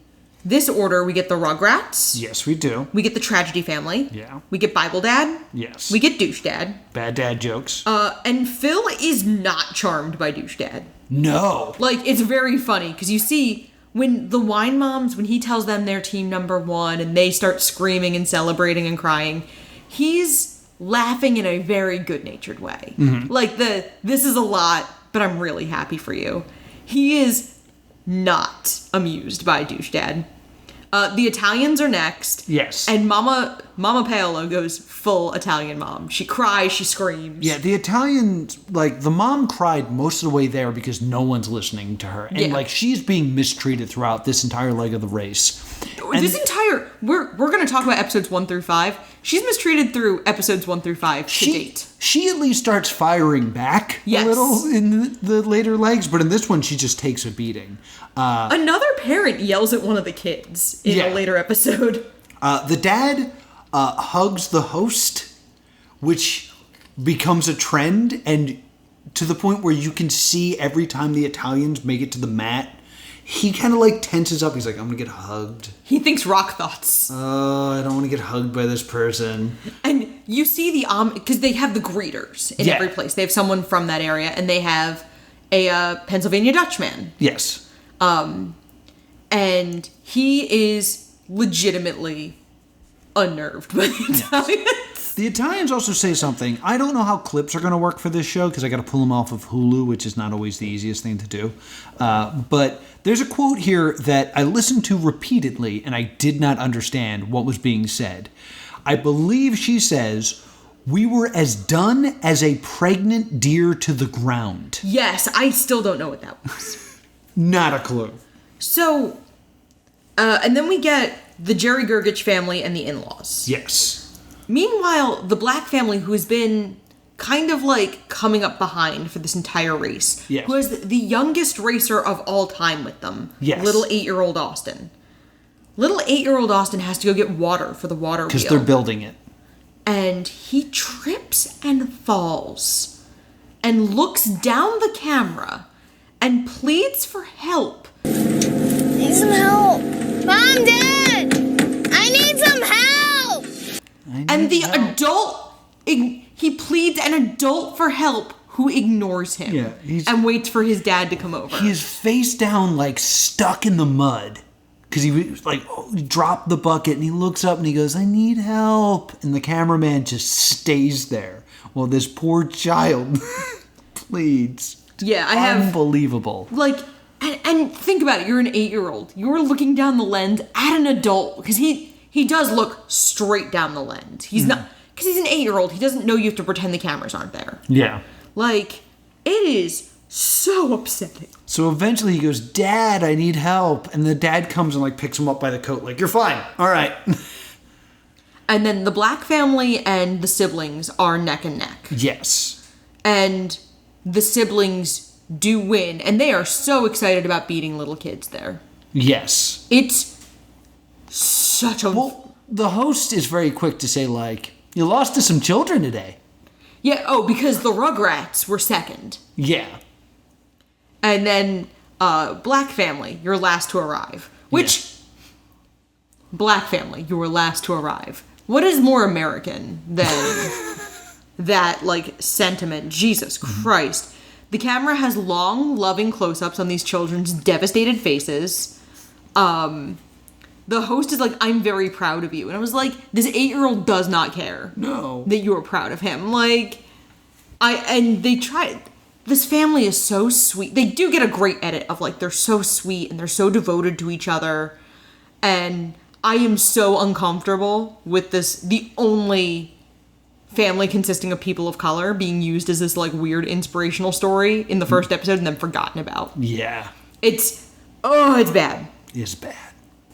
this order, we get the Rugrats. Yes, we do. We get the Tragedy Family. Yeah. We get Bible Dad. Yes. We get Douche Dad. Bad dad jokes. And Phil is not charmed by Douche Dad. No. Like, it's very funny, because you see, when the Wine Moms, when he tells them they're team number 1, and they start screaming and celebrating and crying, he's laughing in a very good-natured way. Mm-hmm. Like, this is a lot, but I'm really happy for you. He is not amused by Douche Dad. The Italians are next. Yes. And Mama Paolo goes full Italian mom. She cries, she screams. Yeah, the Italians, like, the mom cried most of the way there because no one's listening to her. And, like, she's being mistreated throughout this entire leg of the race. We're going to talk about episodes 1 through 5. She's mistreated through episodes 1 through 5 to date. She at least starts firing back a little in the later legs, but in this one, she just takes a beating. Another parent yells at one of the kids in a later episode. The dad hugs the host, which becomes a trend, and to the point where you can see every time the Italians make it to the mat, he kind of like tenses up. He's like, I'm going to get hugged. He thinks rock thoughts. Oh, I don't want to get hugged by this person. And you see because they have the greeters in every place. They have someone from that area, and they have a Pennsylvania Dutchman. Yes. And he is legitimately unnerved by the Italians. The Italians also say something. I don't know how clips are going to work for this show because I got to pull them off of Hulu, which is not always the easiest thing to do. But there's a quote here that I listened to repeatedly and I did not understand what was being said. I believe she says, "We were as done as a pregnant deer to the ground." Yes, I still don't know what that was. Not a clue. So, and then we get the Jerry Gergich family and the in-laws. Yes. Meanwhile, the Black family, who has been kind of like coming up behind for this entire race, who has the youngest racer of all time with them, little 8-year-old Austin. Little 8-year-old Austin has to go get water for the water wheel. Because they're building it. And he trips and falls and looks down the camera and pleads for help. Need some help. Mom, Dad! I need some help! And the adult, he pleads an adult for help who ignores him and waits for his dad to come over. He is face down, like stuck in the mud. Because he was like, he dropped the bucket and he looks up and he goes, I need help. And the cameraman just stays there while this poor child pleads. Yeah, I have... Unbelievable. Like, and think about it. You're an 8-year-old. You're looking down the lens at an adult. Because he does look straight down the lens. He's not... Because he's an 8-year-old. He doesn't know you have to pretend the cameras aren't there. Yeah. Like, it is so upsetting. So eventually he goes, Dad, I need help. And the dad comes and like picks him up by the coat. Like, you're fine. All right. And then the Black family and the siblings are neck and neck. Yes. And the siblings do win. And they are so excited about beating little kids there. Yes. It's such a... Well, the host is very quick to say, like, you lost to some children today. Yeah, because the Rugrats were second. Yeah. And then Black family, you're last to arrive. Which, Black family, you were last to arrive. What is more American than that, like, sentiment? Jesus Christ. The camera has long, loving close-ups on these children's devastated faces. The host is like, I'm very proud of you. And I was like, this 8-year-old does not care. No. That you are proud of him. Like, and they try... This family is so sweet. They do get a great edit of, like, they're so sweet and they're so devoted to each other. And I am so uncomfortable with this, the only family consisting of people of color being used as this, like, weird inspirational story in the first episode and then forgotten about. Yeah. It's bad. It's bad.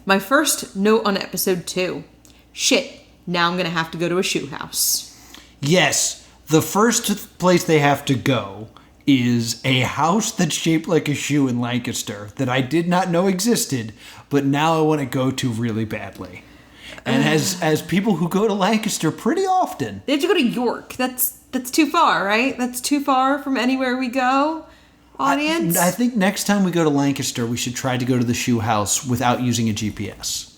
My first note on episode 2. Shit, now I'm gonna have to go to a shoe house. Yes, the first place they have to go is a house that's shaped like a shoe in Lancaster that I did not know existed, but now I want to go to really badly. And as people who go to Lancaster pretty often. They have to go to York. That's too far, right? That's too far from anywhere we go. audience. I think next time we go to Lancaster, we should try to go to the shoe house without using a GPS.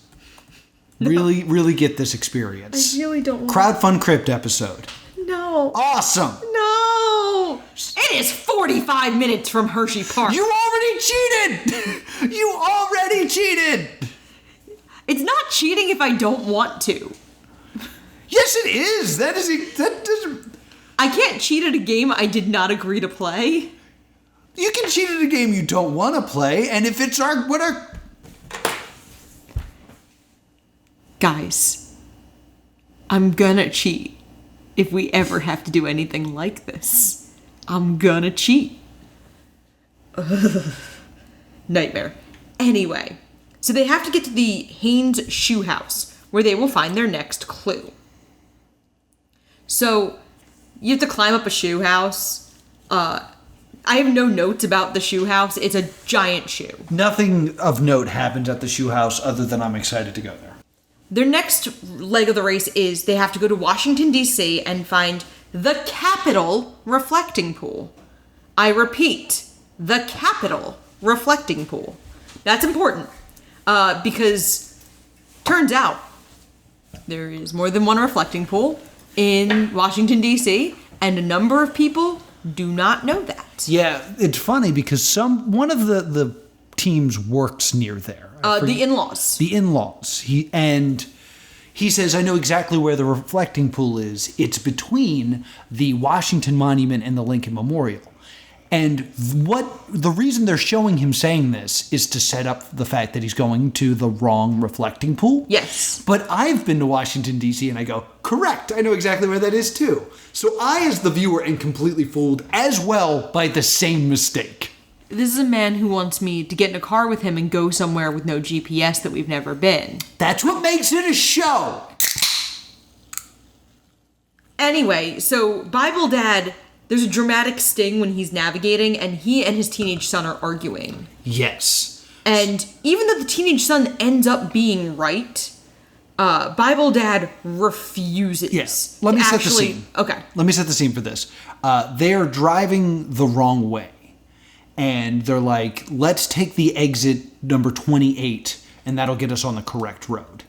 No. Really get this experience. I really don't want Crowdfund Crypt episode. No. Awesome. No. It is 45 minutes from Hershey Park. You already cheated. You already cheated. It's not cheating if I don't want to. Yes, it is. That doesn't. I can't cheat at a game I did not agree to play. You can cheat at a game you don't want to play, and if it's our Guys, I'm gonna cheat if we ever have to do anything like this. I'm gonna cheat. Ugh. Nightmare. Anyway, so they have to get to the Haynes shoe house, where they will find their next clue. So, you have to climb up a shoe house. I have no notes about the shoe house. It's a giant shoe. Nothing of note happens at the shoe house other than I'm excited to go there. Their next leg of the race is they have to go to Washington, D.C. and find the Capitol reflecting pool. I repeat, the Capitol reflecting pool. That's important because turns out there is more than one reflecting pool in Washington, D.C., and a number of people do not know that. Yeah, it's funny because one of the teams works near there. The in-laws. The in-laws. He says, I know exactly where the reflecting pool is. It's between the Washington Monument and the Lincoln Memorial. And the reason they're showing him saying this is to set up the fact that he's going to the wrong reflecting pool. Yes. But I've been to Washington, D.C., and I go, correct, I know exactly where that is too. So I, as the viewer, am completely fooled as well by the same mistake. This is a man who wants me to get in a car with him and go somewhere with no GPS that we've never been. That's what makes it a show. Anyway, so Bible Dad, there's a dramatic sting when he's navigating, and he and his teenage son are arguing. Yes. And even though the teenage son ends up being right, Bible Dad refuses. Yes. Let me set the scene. Okay. Let me set the scene for this. They're driving the wrong way. And they're like, let's take the exit number 28, and that'll get us on the correct road.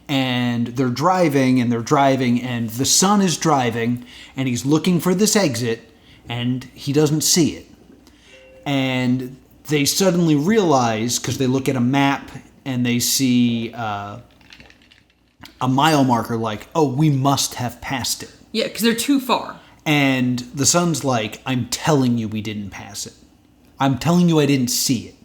And they're driving, and the son is driving, and he's looking for this exit, and he doesn't see it. And they suddenly realize, because they look at a map, and they see a mile marker like, oh, we must have passed it. Yeah, because they're too far. And the son's like, I'm telling you we didn't pass it. I'm telling you I didn't see it.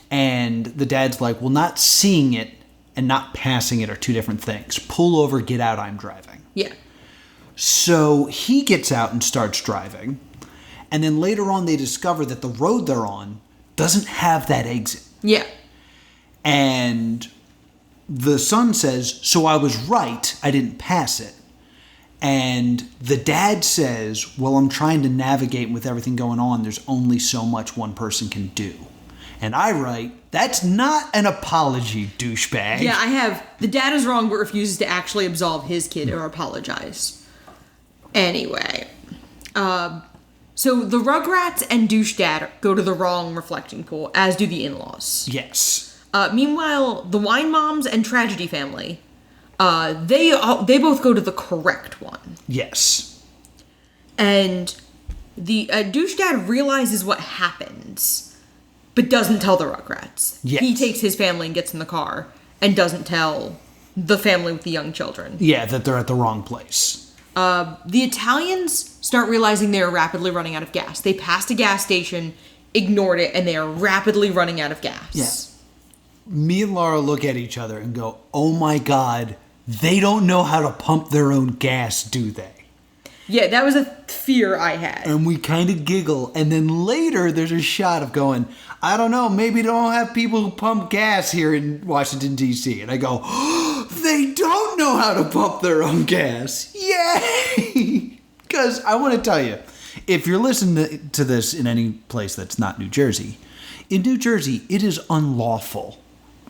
And the dad's like, well, not seeing it and not passing it are two different things. Pull over, get out, I'm driving. Yeah. So he gets out and starts driving. And then later on they discover that the road they're on doesn't have that exit. Yeah. And the son says, so I was right, I didn't pass it. And the dad says, well, I'm trying to navigate with everything going on. There's only so much one person can do. And I write, that's not an apology, douchebag. Yeah, I have, the dad is wrong but refuses to actually absolve his kid or apologize. Anyway. So the Rugrats and Douche Dad go to the wrong reflecting pool, as do the in-laws. Yes. Meanwhile, the Wine Moms and Tragedy Family, they both go to the correct one. Yes. And the Douche Dad realizes what happens, but doesn't tell the Rugrats. Yes. He takes his family and gets in the car and doesn't tell the family with the young children. Yeah, that they're at the wrong place. The Italians start realizing they are rapidly running out of gas. They passed a gas station, ignored it, and they are rapidly running out of gas. Yeah. Me and Laura look at each other and go, oh my God, they don't know how to pump their own gas, do they? Yeah, that was a fear I had. And we kind of giggle. And then later, there's a shot of going, I don't know, maybe they don't have people who pump gas here in Washington, D.C. And I go, oh, they don't know how to pump their own gas. Yay! Because I want to tell you, if you're listening to this in any place that's not New Jersey, in New Jersey, it is unlawful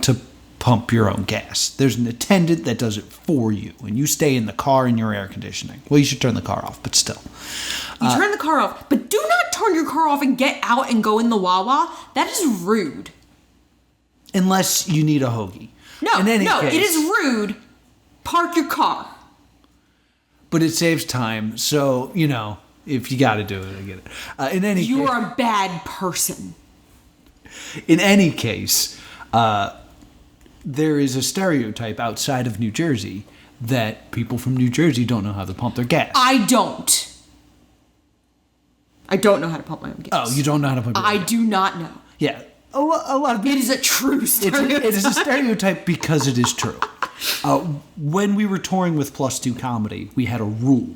to pump your own gas. There's an attendant that does it for you, and you stay in the car in your air conditioning. Well, you should turn the car off, but still. You turn the car off, but do not turn your your car off and get out and go in the Wawa, that is rude. Unless you need a hoagie. No, In any no, case, it is rude. Park your car. But it saves time, so, you know, if you gotta do it, I get it. In any You case, are a bad person. In any case, there is a stereotype outside of New Jersey that people from New Jersey don't know how to pump their gas. I don't know how to pump my own gas. Oh, you don't know how to pump your own I gas. do not know. Yeah. A lot of It is a true stereotype. It is a stereotype because it is true. When we were touring with Plus 2 Comedy, we had a rule.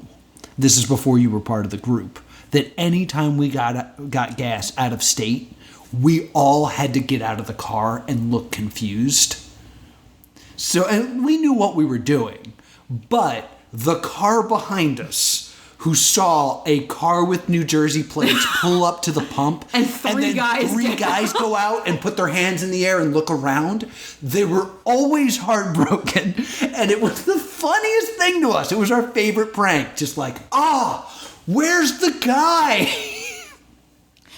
This is before you were part of the group. That anytime we got gas out of state, we all had to get out of the car and look confused. So, and we knew what we were doing. But the car behind us, who saw a car with New Jersey plates pull up to the pump, and three guys go out and put their hands in the air and look around, they were always heartbroken. And it was the funniest thing to us. It was our favorite prank. Just like, where's the guy?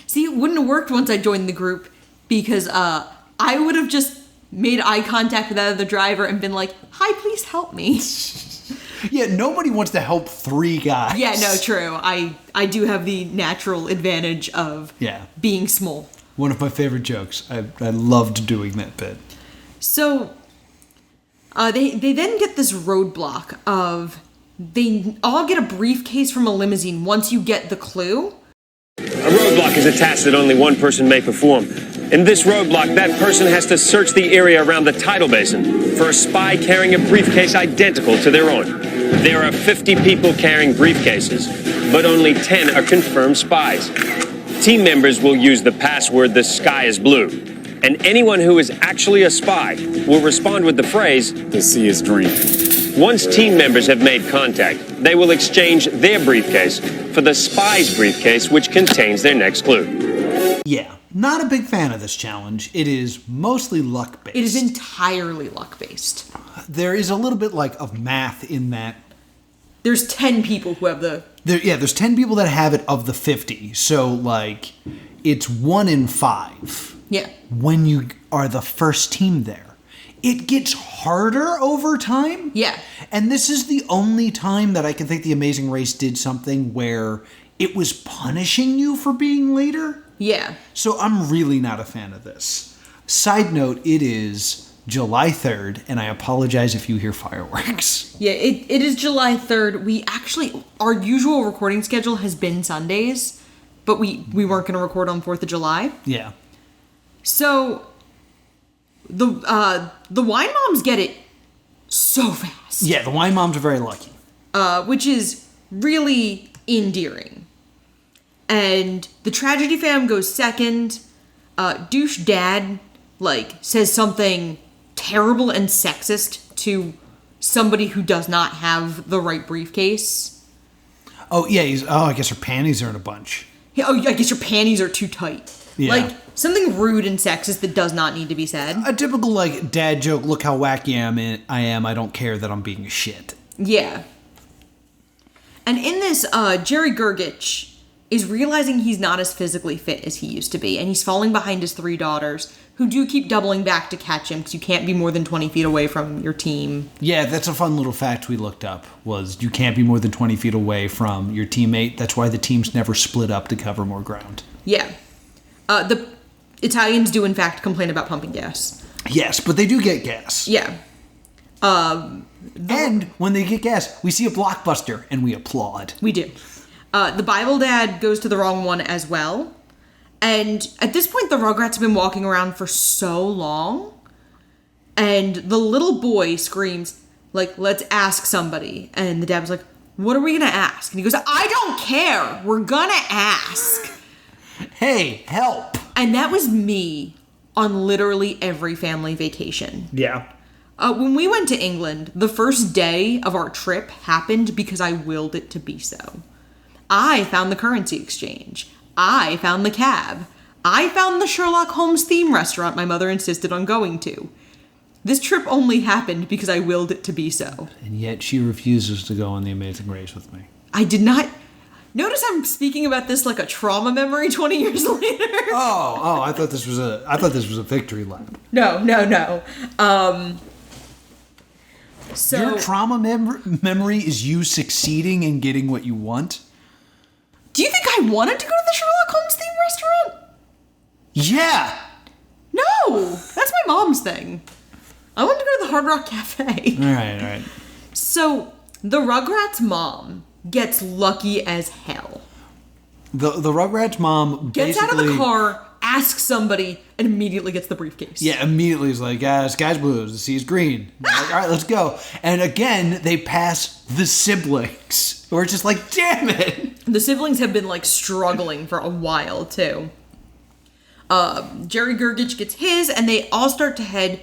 See, it wouldn't have worked once I joined the group because I would have just made eye contact with that other driver and been like, hi, please help me. Yeah, nobody wants to help three guys. Yeah, no, true. I do have the natural advantage of being small. One of my favorite jokes. I loved doing that bit. So, they then get this roadblock of they all get a briefcase from a limousine once you get the clue. A roadblock is a task that only one person may perform. In this roadblock, that person has to search the area around the tidal basin for a spy carrying a briefcase identical to their own. There are 50 people carrying briefcases, but only 10 are confirmed spies. Team members will use the password, "The sky is blue," and anyone who is actually a spy will respond with the phrase, "The sea is green." Once team members have made contact, they will exchange their briefcase for the spy's briefcase, which contains their next clue. Yeah, not a big fan of this challenge. It is mostly luck-based. It is entirely luck-based. There is a little bit of math in that. There's 10 people who have there's 10 people that have it of the 50. So, it's 1 in 5. Yeah. When you are the first team there. It gets harder over time. Yeah. And this is the only time that I can think The Amazing Race did something where it was punishing you for being later. Yeah. So I'm really not a fan of this. Side note, it is July 3rd, and I apologize if you hear fireworks. Yeah, it is July 3rd. Our usual recording schedule has been Sundays, but we weren't going to record on 4th of July. Yeah. So, the Wine Moms get it so fast. Yeah, the Wine Moms are very lucky. Which is really endearing. And the Tragedy Fam goes second. Douche Dad, says something terrible and sexist to somebody who does not have the right briefcase. Oh, yeah, I guess her panties are in a bunch. I guess your panties are too tight. Yeah. Something rude and sexist that does not need to be said. A typical, dad joke, look how wacky I am, I don't care that I'm being a shit. Yeah. And in this, Jerry Gergich is realizing he's not as physically fit as he used to be, and he's falling behind his 3 daughters, who do keep doubling back to catch him, because you can't be more than 20 feet away from your team. Yeah, that's a fun little fact we looked up, was you can't be more than 20 feet away from your teammate. That's why the teams never split up to cover more ground. Yeah. The Italians do, in fact, complain about pumping gas. Yes, but they do get gas. Yeah. And when they get gas, we see a blockbuster, and we applaud. We do. The Bible Dad goes to the wrong one as well. And at this point, the Rugrats have been walking around for so long. And the little boy screams, let's ask somebody. And the dad was like, what are we going to ask? And he goes, I don't care. We're going to ask. Hey, help. And that was me on literally every family vacation. Yeah. When we went to England, the first day of our trip happened because I willed it to be so. I found the currency exchange. I found the cab. I found the Sherlock Holmes theme restaurant my mother insisted on going to. This trip only happened because I willed it to be so. And yet she refuses to go on The Amazing Race with me. I did not. Notice I'm speaking about this like a trauma memory 20 years later. Oh, I thought this was a victory lap. No. So your trauma memory is you succeeding and getting what you want? Do you think I wanted to go to the Sherlock Holmes themed restaurant? Yeah. No, that's my mom's thing. I wanted to go to the Hard Rock Cafe. All right. So the Rugrats mom gets lucky as hell. The Rugrats mom gets out of the car, asks somebody, and immediately gets the briefcase. Yeah, immediately is like, sky's blue, the sea's green. Like, all right, let's go. And again, they pass the siblings. We're just like, damn it. The siblings have been like struggling for a while too. Jerry Gergich gets his, and they all start to head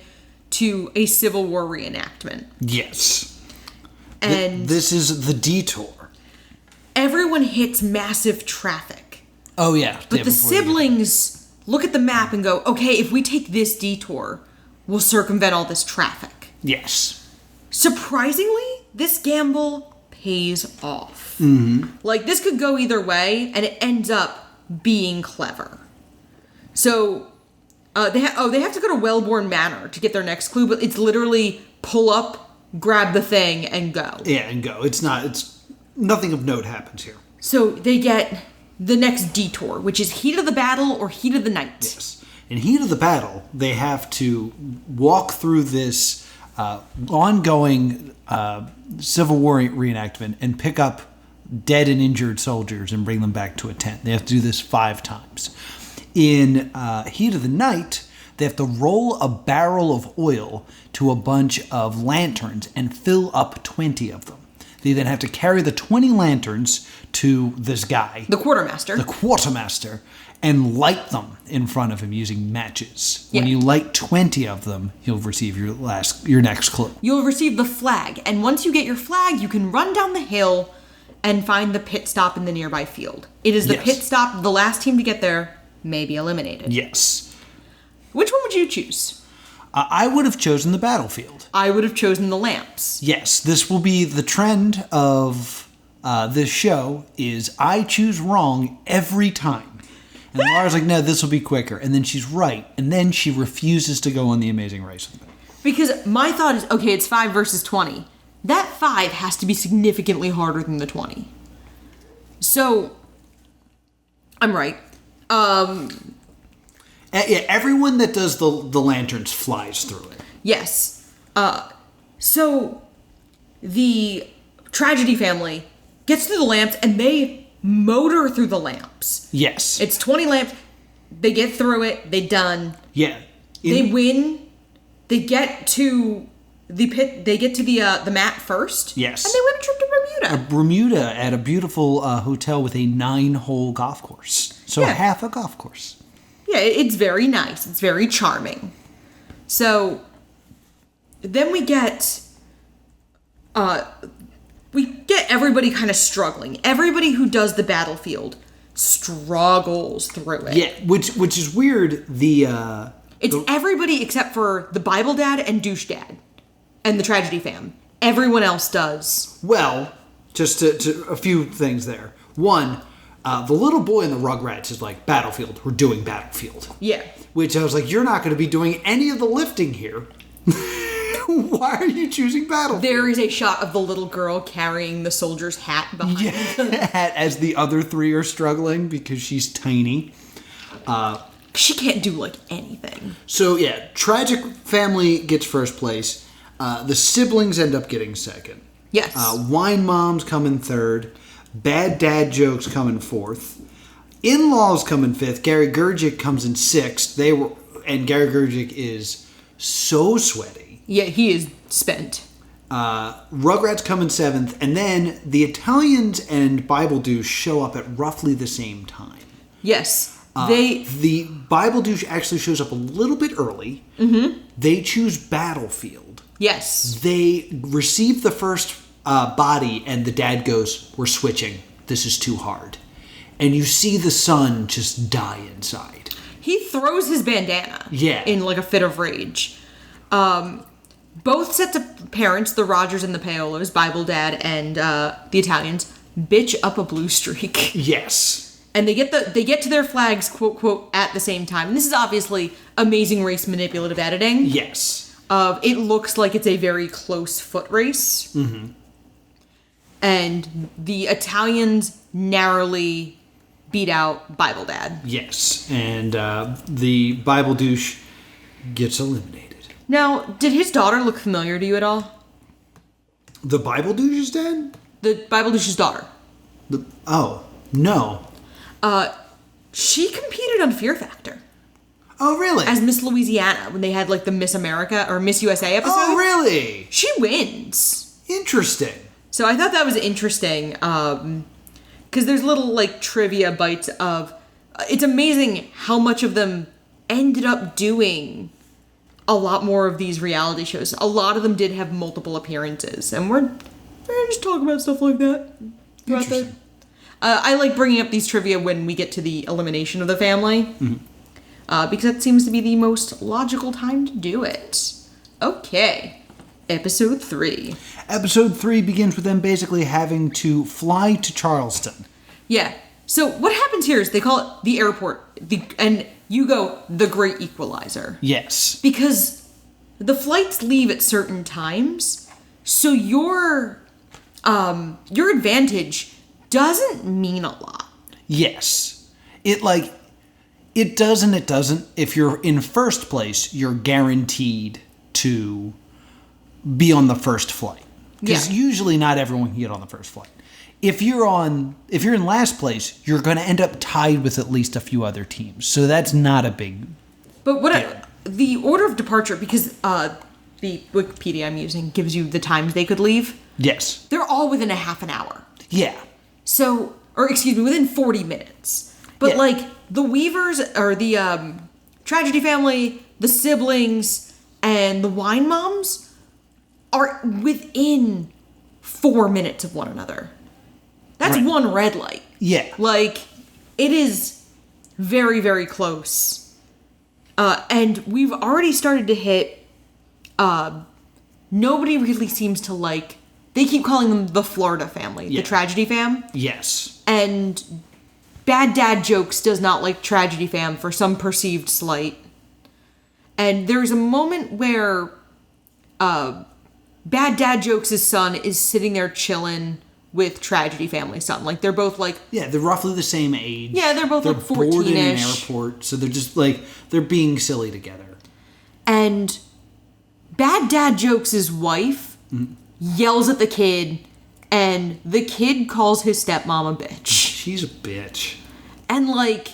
to a Civil War reenactment. Yes. And this is the Detour. Everyone hits massive traffic. Oh, yeah. But the siblings look at the map and go, okay, if we take this detour, we'll circumvent all this traffic. Yes. Surprisingly, this gamble pays off. Mm-hmm. Like, this could go either way, and it ends up being clever. So, they have to go to Wellborn Manor to get their next clue, but it's literally pull up, grab the thing, and go. Yeah, and go. It's nothing of note happens here. So, they get the next detour, which is heat of the battle or heat of the night. Yes. In heat of the battle, they have to walk through this ongoing Civil War reenactment and pick up dead and injured soldiers and bring them back to a tent. They have to do this 5 times. In heat of the night, they have to roll a barrel of oil to a bunch of lanterns and fill up 20 of them. They then have to carry the 20 lanterns to this guy, the quartermaster, and light them in front of him using matches. Yeah. When you light 20 of them, you'll receive your next clue. You'll receive the flag, and once you get your flag, you can run down the hill and find the pit stop in the nearby field. It is the pit stop. The last team to get there may be eliminated. Yes. Which one would you choose? I would have chosen the battlefield. I would have chosen the lamps. Yes, this will be the trend of this show is I choose wrong every time. And Laura's like, no, this will be quicker. And then she's right. And then she refuses to go on the Amazing Race with me. Because my thought is, okay, it's 5 versus 20. That 5 has to be significantly harder than the 20. So, I'm right. Yeah, everyone that does the lanterns flies through it. Yes. So, the Tragedy Family gets through the lamps, and they motor through the lamps. Yes. It's 20 lamps. They get through it. They done. Yeah. They win. They get to the pit. They get to the mat first. Yes. And they win a trip to Bermuda. Bermuda at a beautiful hotel with a 9-hole golf course. So half a golf course. Yeah, it's very nice. It's very charming. So, then we get everybody kind of struggling. Everybody who does the battlefield struggles through it. Yeah, which is weird. It's everybody except for the Bible Dad and Douche Dad and the Tragedy Fam. Everyone else does. Well, just to a few things there. One, the little boy in the Rugrats is like, battlefield, we're doing battlefield. Yeah. Which I was like, you're not going to be doing any of the lifting here. Why are you choosing battlefield? There is a shot of the little girl carrying the soldier's hat behind her. As the other 3 are struggling because she's tiny. She can't do, like, anything. So, yeah, Tragic Family gets first place. The siblings end up getting second. Yes. Wine Moms come in third. Bad Dad Jokes come in fourth. In-Laws come in fifth. Gary Gergich comes in sixth. And Gary Gergich is so sweaty. Yeah, he is spent. Rugrats come in seventh. And then the Italians and Bible Douche show up at roughly the same time. Yes. The Bible Douche actually shows up a little bit early. Mm-hmm. They choose Battlefield. Yes. They receive the first body, and the dad goes, we're switching. This is too hard. And you see the son just die inside. He throws his bandana. Yeah. In like a fit of rage. Both sets of parents, the Rogers and the Paolos, Bible Dad and the Italians, bitch up a blue streak. Yes. And they get to their flags, quote, quote, at the same time. And this is obviously Amazing Race manipulative editing. Yes. It looks like it's a very close foot race. Mm-hmm. And the Italians narrowly beat out Bible Dad. Yes. And the Bible douche gets eliminated. Now, did his daughter look familiar to you at all? The Bible douche's dad? The Bible douche's daughter. No. She competed on Fear Factor. Oh, really? As Miss Louisiana, when they had, like, the Miss America or Miss USA episode. Oh, really? She wins. Interesting. So I thought that was interesting, because there's little, like, trivia bites of... it's amazing how much of them ended up doing a lot more of these reality shows. A lot of them did have multiple appearances, and we're just talking about stuff like that. Interesting. I like bringing up these trivia when we get to the elimination of the family, because that seems to be the most logical time to do it. Okay, episode 3. Episode 3 begins with them basically having to fly to Charleston. Yeah. So what happens here is they call it the airport, and you go the Great Equalizer. Yes. Because the flights leave at certain times, so your advantage doesn't mean a lot. Yes. It does and it doesn't. If you're in first place, you're guaranteed to be on the first flight. Because usually not everyone can get on the first flight. If you're in last place, you're going to end up tied with at least a few other teams. So that's not a big But the order of departure, because the Wikipedia I'm using gives you the times they could leave. Yes. They're all within a half an hour. Yeah. So, within 40 minutes. But like the Weavers or the Tragedy Family, the siblings, and the Wine Moms are within 4 minutes of one another. That's one red light. Yeah. Like, it is very, very close. And we've already started to hit, nobody really seems to like, they keep calling them the Florida family, the Tragedy Fam. Yes. And Bad Dad Jokes does not like Tragedy Fam for some perceived slight. And there's a moment where Bad Dad Jokes' son is sitting there chilling with Tragedy Family's son. Like, they're both like... Yeah, they're roughly the same age. Yeah, they're both like 14-ish. Bored in an airport, so they're just like, they're being silly together. And Bad Dad Jokes' wife yells at the kid, and the kid calls his stepmom a bitch. She's a bitch. And like,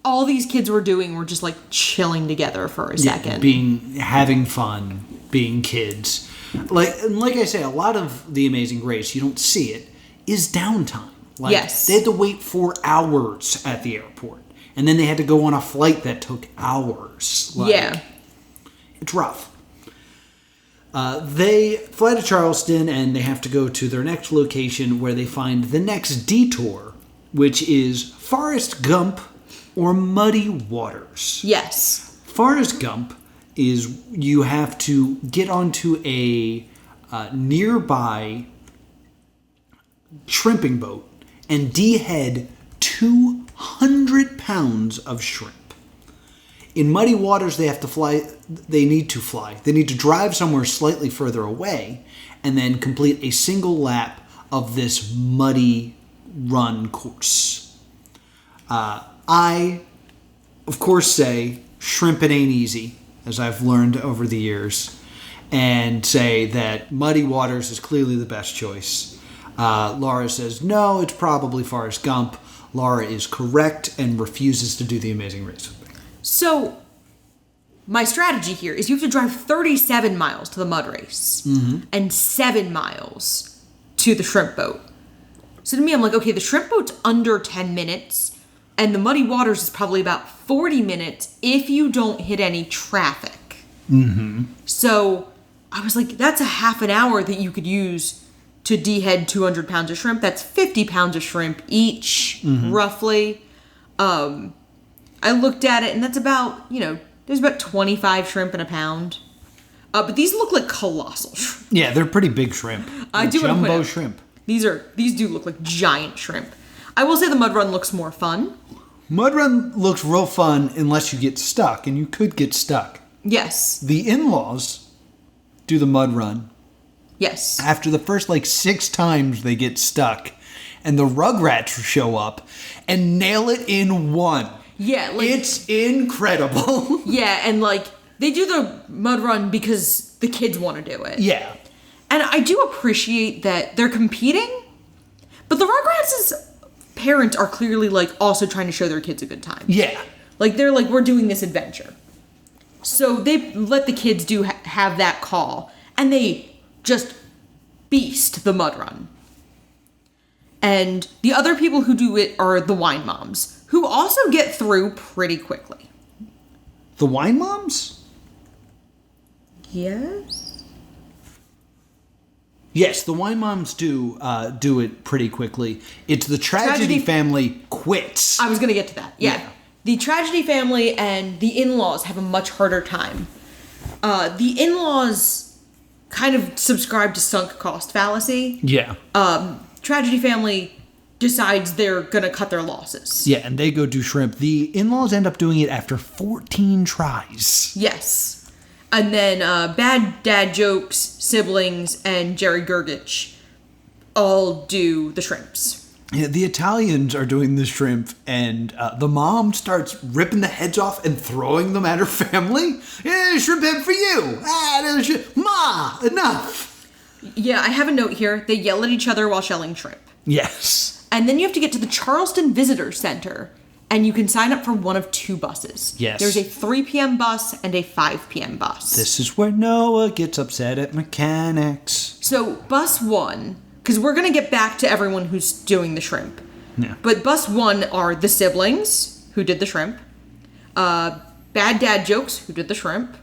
all these kids were doing were just like chilling together for a second. Having fun, being kids. Like I say, a lot of The Amazing Race, you don't see it, is downtime. Like, yes. They had to wait 4 hours at the airport. And then they had to go on a flight that took hours. It's rough. They fly to Charleston and they have to go to their next location where they find the next detour, which is Forrest Gump or Muddy Waters. Yes. Forrest Gump is you have to get onto a nearby shrimping boat and dehead 200 pounds of shrimp. In Muddy Waters, they have to fly. They need to fly. They need to drive somewhere slightly further away and then complete a single lap of this muddy run course. I, of course, say shrimping ain't easy, as I've learned over the years, and say that Muddy Waters is clearly the best choice. Laura says, no, it's probably Forrest Gump. Laura is correct and refuses to do The Amazing Race with me. So, my strategy here is you have to drive 37 miles to the mud race and 7 miles to the shrimp boat. So to me, I'm like, okay, the shrimp boat's under 10 minutes and the Muddy Waters is probably about 40 minutes if you don't hit any traffic. So I was like, that's a half an hour that you could use to dehead 200 pounds of shrimp. That's 50 pounds of shrimp each, roughly. I looked at it, and that's about, there's about 25 shrimp in a pound. But these look like colossal shrimp. Yeah, they're pretty big shrimp. I do jumbo shrimp. These do look like giant shrimp. I will say the mud run looks more fun. Mud run looks real fun unless you get stuck, and you could get stuck. Yes. The in-laws do the mud run. Yes. After the first 6 times they get stuck, and the Rugrats show up and nail it in one. Yeah, it's incredible. Yeah, and they do the mud run because the kids want to do it. Yeah. And I do appreciate that they're competing, but the Rugrats' parents are clearly also trying to show their kids a good time. Yeah. They're we're doing this adventure. So they let the kids have that call, and they just beast the mud run. And the other people who do it are the wine moms, who also get through pretty quickly. The wine moms? Yes. Yes, the wine moms do it pretty quickly. It's the tragedy family quits. I was going to get to that. Yeah. The tragedy family and the in-laws have a much harder time. The in-laws kind of subscribe to sunk cost fallacy. Yeah. Tragedy family decides they're going to cut their losses. Yeah, and they go do shrimp. The in-laws end up doing it after 14 tries. Yes. And then Bad Dad Jokes, Siblings, and Jerry Gergich all do the shrimps. Yeah, the Italians are doing the shrimp, and the mom starts ripping the heads off and throwing them at her family. Yeah, shrimp head for you. Ma, enough. Yeah, I have a note here. They yell at each other while shelling shrimp. Yes. And then you have to get to the Charleston Visitor Center, and you can sign up for one of 2 buses. Yes. There's a 3 p.m. bus and a 5 p.m. bus. This is where Noah gets upset at mechanics. So, bus 1, because we're going to get back to everyone who's doing the shrimp. Yeah. But bus 1 are the siblings, who did the shrimp, Bad Dad Jokes, who did the shrimp,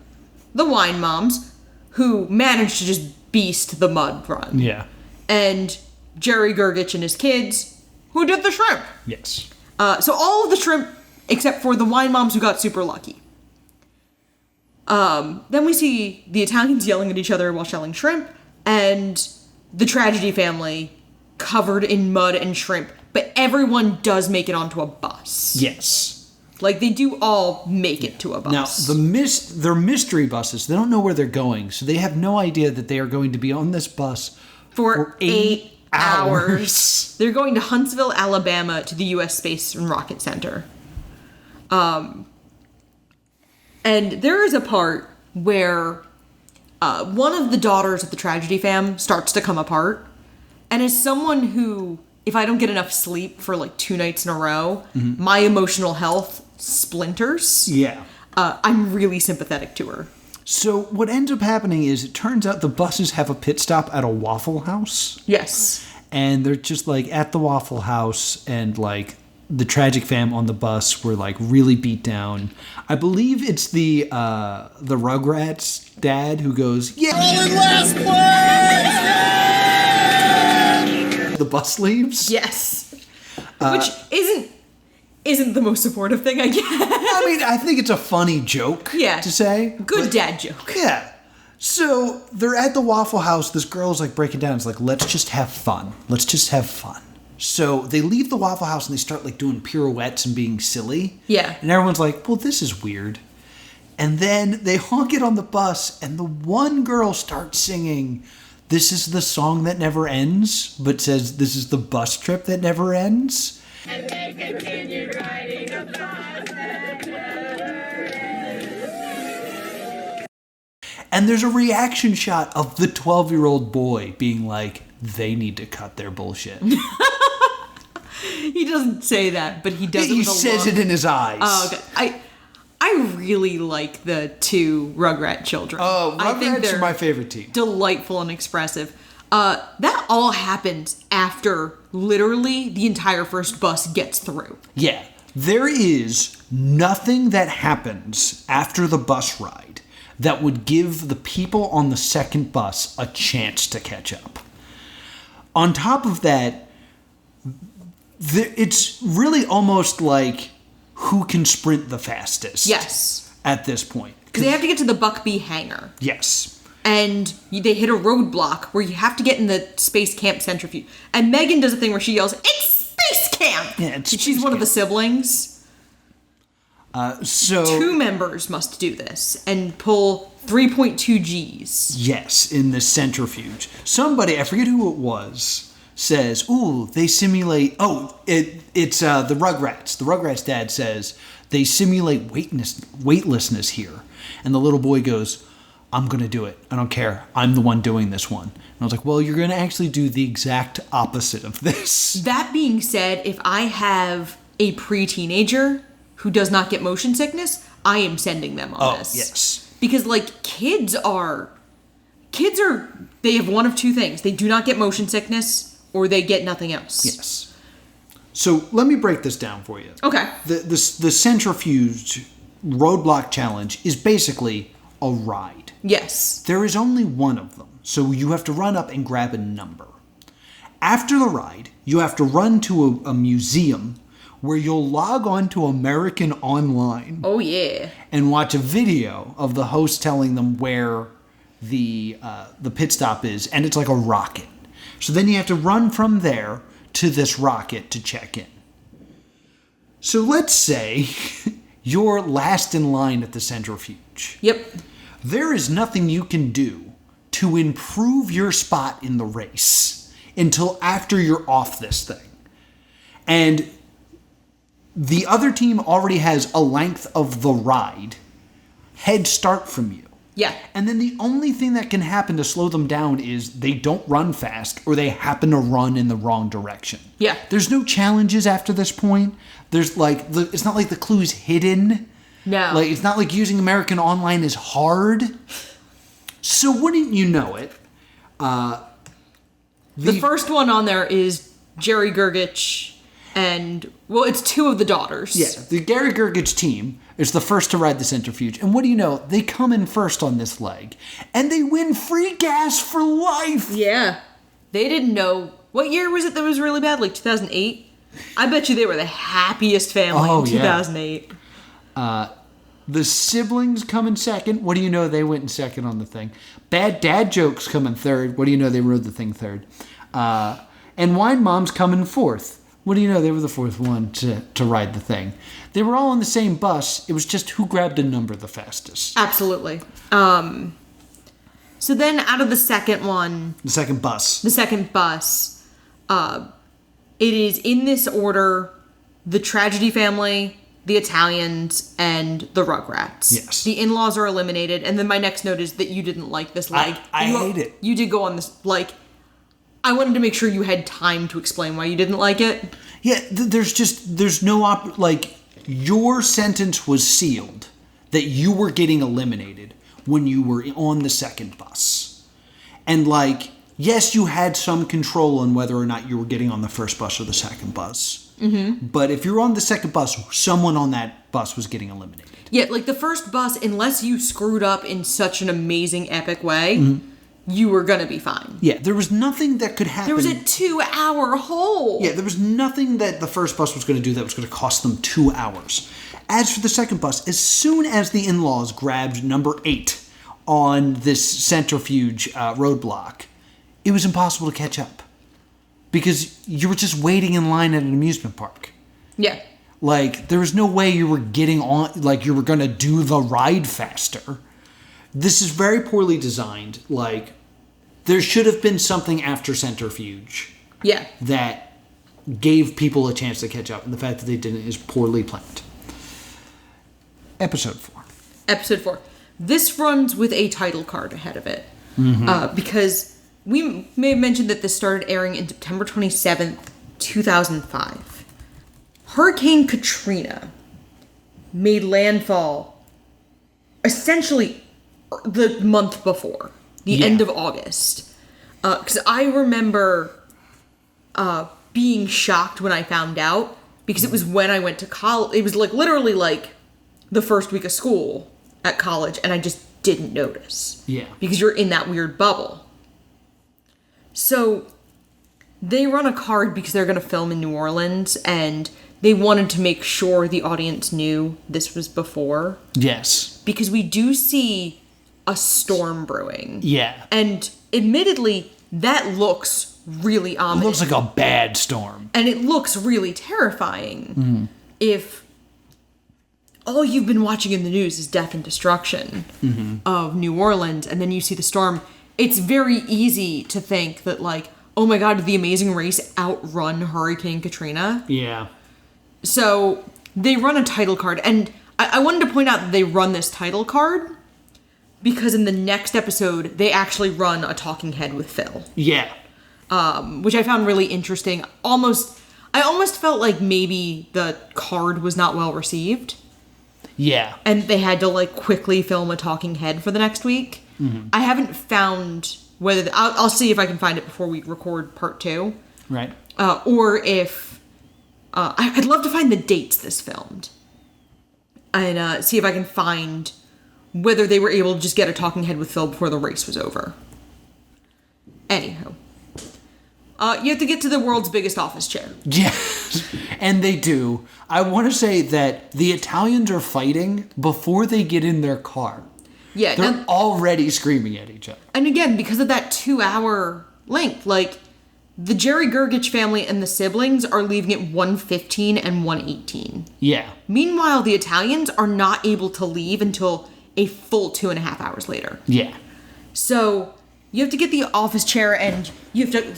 the wine moms, who managed to just beast the mud run. Yeah. And Jerry Gergich and his kids, who did the shrimp. Yes. So all of the shrimp, except for the wine moms who got super lucky. Then we see the Italians yelling at each other while shelling shrimp, and the tragedy family covered in mud and shrimp, but everyone does make it onto a bus. Yes. They do all make it to a bus. Now, they're mystery buses. They don't know where they're going, so they have no idea that they are going to be on this bus for 8 hours. They're going to Huntsville, Alabama, to the U.S. Space and Rocket Center. And there is a part where one of the daughters of the tragedy fam starts to come apart. And as someone who, if I don't get enough sleep for 2 nights in a row, my emotional health splinters. Yeah. I'm really sympathetic to her. So what ends up happening is it turns out the buses have a pit stop at a Waffle House. Yes. And they're just at the Waffle House, and the tragic fam on the bus were really beat down. I believe it's the Rugrats dad who goes, "Yeah, all in last place!" The bus leaves. Yes. Which isn't the most supportive thing, I guess. I mean, I think it's a funny joke to say. Good dad joke. Yeah. So they're at the Waffle House. This girl's breaking down. It's let's just have fun. Let's just have fun. So they leave the Waffle House and they start doing pirouettes and being silly. Yeah. And everyone's well, this is weird. And then they honk it on the bus, and the one girl starts singing, "This is the song that never ends," but says, "This is the bus trip that never ends." And they continue riding a bus that never ends. And there's a reaction shot of the 12-year-old boy being they need to cut their bullshit. He doesn't say that, but he does it with a He says it in his eyes. Oh, okay. I really like the 2 Rugrat children. Oh, I think Rugrats they're are my favorite team. Delightful and expressive. That all happens after literally the entire first bus gets through. Yeah. There is nothing that happens after the bus ride that would give the people on the second bus a chance to catch up. On top of that, it's really almost who can sprint the fastest. Yes. At this point. Because they have to get to the Buckbee hangar. Yes. and they hit a roadblock where you have to get in the space camp centrifuge. And Megan does a thing where she yells, "It's space camp!" Yeah, it's She's one of the siblings. So 2 members must do this and pull 3.2 Gs. Yes, in the centrifuge. Somebody, I forget who it was, says, "Ooh, they simulate." Oh, it's the Rugrats. The Rugrats dad says they simulate weightlessness here, and the little boy goes, "I'm gonna do it. I don't care. I'm the one doing this one." And I was like, "Well, you're gonna actually do the exact opposite of this." That being said, if I have a pre-teenager who does not get motion sickness, I am sending them on this. Yes. Because, like, kids are, they have one of 2 things. They do not get motion sickness, or they get nothing else. Yes. So let me break this down for you. Okay. The Centrifuged Roadblock Challenge is basically a ride. Yes. There is only one of them, so you have to run up and grab a number. After the ride, you have to run to a museum where you'll log on to American Online. Oh, yeah. And watch a video of the host telling them where the pit stop is, and it's like a rocket. So then you have to run from there to this rocket to check in. So let's say you're last in line at the centrifuge. Yep. There is nothing you can do to improve your spot in the race until after you're off this thing. And the other team already has a length of the ride head start from you. Yeah. And then the only thing that can happen to slow them down is they don't run fast or they happen to run in the wrong direction. Yeah. There's no challenges after this point. There's like, it's not like the clue's hidden. No. Like, it's not like using American Online is hard. So wouldn't you know it? The first one on there is Jerry Gergich and, well, it's 2 of the daughters. Yeah, the Gary Gergich team is the first to ride the centrifuge. And what do you know? They come in first on this leg. And they win free gas for life. Yeah. They didn't know. What year was it that was really bad? Like 2008? I bet you they were the happiest family in 2008. Yeah. The siblings come in second. What do you know? They went in second on the thing. Bad dad jokes come in third. What do you know? They rode the thing third. And wine moms come in fourth. What do you know? They were the 4th one to ride the thing. They were all on the same bus. It was just who grabbed a number the fastest. Absolutely. So then out of the second one... The second bus, it is in this order: the Tragedy Family, the Italians, and the Rugrats. Yes. The in-laws are eliminated, and then my next note is that you didn't like this leg. I hate it. You did go on this, like... I wanted to make sure you had time to explain why you didn't like it. Yeah, there's no your sentence was sealed that you were getting eliminated when you were on the second bus. And like, yes, you had some control on whether or not you were getting on the first bus or the second bus. Mm-hmm. But if you're on the second bus, someone on that bus was getting eliminated. Yeah, like the first bus, unless you screwed up in such an amazing, epic way, you were gonna be fine. Yeah, there was nothing that could happen. There was a 2-hour hole. Yeah, there was nothing that the first bus was going to do that was going to cost them 2 hours. As for the second bus, as soon as the in-laws grabbed number 8 on this centrifuge roadblock, it was impossible to catch up. Because you were just waiting in line at an amusement park. Yeah. Like, there was no way you were getting on, like, you were going to do the ride faster. This is very poorly designed. Like, there should have been something after Centrifuge. Yeah. That gave people a chance to catch up. And the fact that they didn't is poorly planned. Episode 4. This runs with a title card ahead of it. Mm-hmm. Because we may have mentioned that this started airing in September 27th, 2005. Hurricane Katrina made landfall essentially the month before, the end of August. Because I remember being shocked when I found out, because it was when I went to college. It was like literally like the first week of school at college, and I just didn't notice. Yeah. Because you're in that weird bubble. So they run a card because they're going to film in New Orleans, and they wanted to make sure the audience knew this was before. Yes. Because we do see a storm brewing. Yeah. And admittedly, that looks really ominous. It looks like a bad storm. And it looks really terrifying if all you've been watching in the news is death and destruction of New Orleans, and then you see the storm. It's very easy to think that, like, oh my god, did the Amazing Race outrun Hurricane Katrina? Yeah. So they run a title card, and I wanted to point out that they run this title card because in the next episode, they actually run a talking head with Phil. Yeah. Which I found really interesting. I almost felt like maybe the card was not well received. Yeah. And they had to, like, quickly film a talking head for the next week. I haven't found whether... I'll see if I can find it before we record part 2. Right. Or if... I'd love to find the dates this filmed. And see if I can find whether they were able to just get a talking head with Phil before the race was over. Anywho. You have to get to the world's biggest office chair. Yes, and they do. I want to say that the Italians are fighting before they get in their car. Yeah. They're already screaming at each other. And again, because of that 2-hour length, like, the Jerry Gergich family and the siblings are leaving at 1:15 and 1:18. Yeah. Meanwhile, the Italians are not able to leave until a full 2.5 hours later. Yeah. So you have to get the office chair, and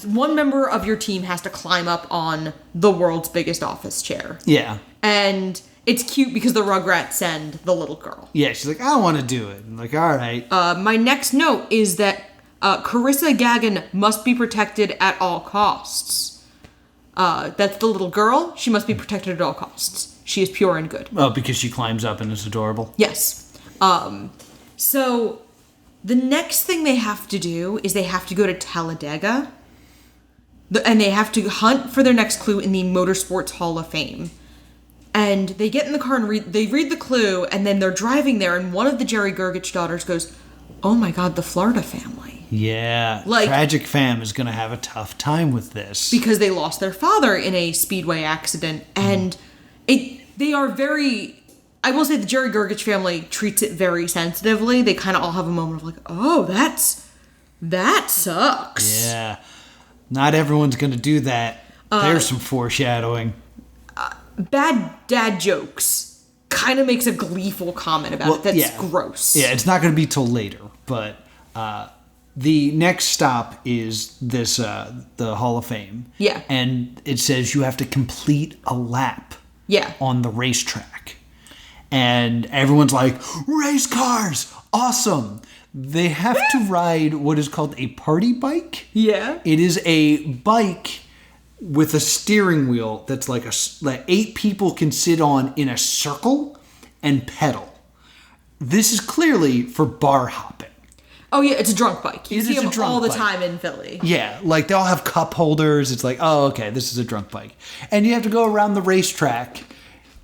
one member of your team has to climb up on the world's biggest office chair. Yeah. And it's cute because the Rugrats send the little girl. Yeah, she's like, I want to do it. I'm like, all right. My next note is that Carissa Gagon must be protected at all costs. That's the little girl. She must be protected at all costs. She is pure and good. Oh, because she climbs up and is adorable? Yes. So the next thing they have to do is they have to go to Talladega. And they have to hunt for their next clue in the Motorsports Hall of Fame. And they get in the car and read the clue, and then they're driving there, and one of the Jerry Gergich daughters goes, oh my god, the Florida family. Yeah, like, Tragic Fam is going to have a tough time with this. Because they lost their father in a speedway accident, and they are very... I will say the Jerry Gergich family treats it very sensitively. They kind of all have a moment of like, oh, that sucks. Yeah. Not everyone's going to do that. There's some foreshadowing. Bad dad jokes kind of makes a gleeful comment about it. That's gross. Yeah, it's not going to be till later. But the next stop is this the Hall of Fame. Yeah. And it says you have to complete a lap on the racetrack. And everyone's like, race cars, awesome. They have to ride what is called a party bike. Yeah. It is a bike with a steering wheel that's like 8 people can sit on in a circle and pedal. This is clearly for bar hopping. Oh yeah, it's a drunk bike. You see them all the bike. time in Philly. Yeah, like they all have cup holders. It's like, oh, okay, this is a drunk bike. And you have to go around the racetrack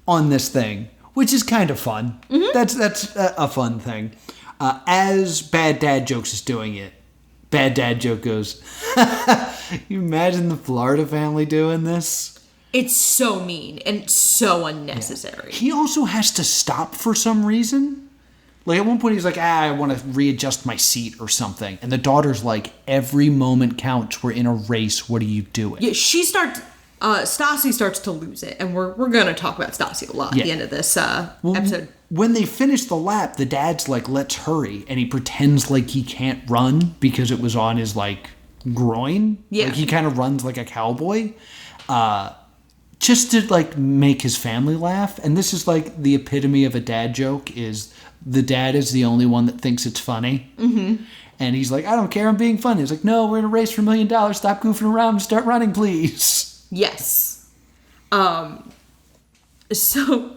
on this thing, which is kind of fun. Mm-hmm. That's a fun thing. As Bad Dad Jokes is doing it, Bad Dad Joke goes, you imagine the Florida family doing this? It's so mean and so unnecessary. Yeah. He also has to stop for some reason. Like at one point he's like, I want to readjust my seat or something. And the daughter's like, every moment counts. We're in a race. What are you doing? Yeah, Stassi starts to lose it. And we're going to talk about Stassi a lot at the end of this episode. When they finish the lap, the dad's like, let's hurry. And he pretends like he can't run because it was on his like groin. Yeah. Like he kind of runs like a cowboy. Just to like make his family laugh. And this is like the epitome of a dad joke is the dad is the only one that thinks it's funny. Mm-hmm. And he's like, I don't care, I'm being funny. He's like, no, we're in a race for $1 million. Stop goofing around and start running, please. Yes. So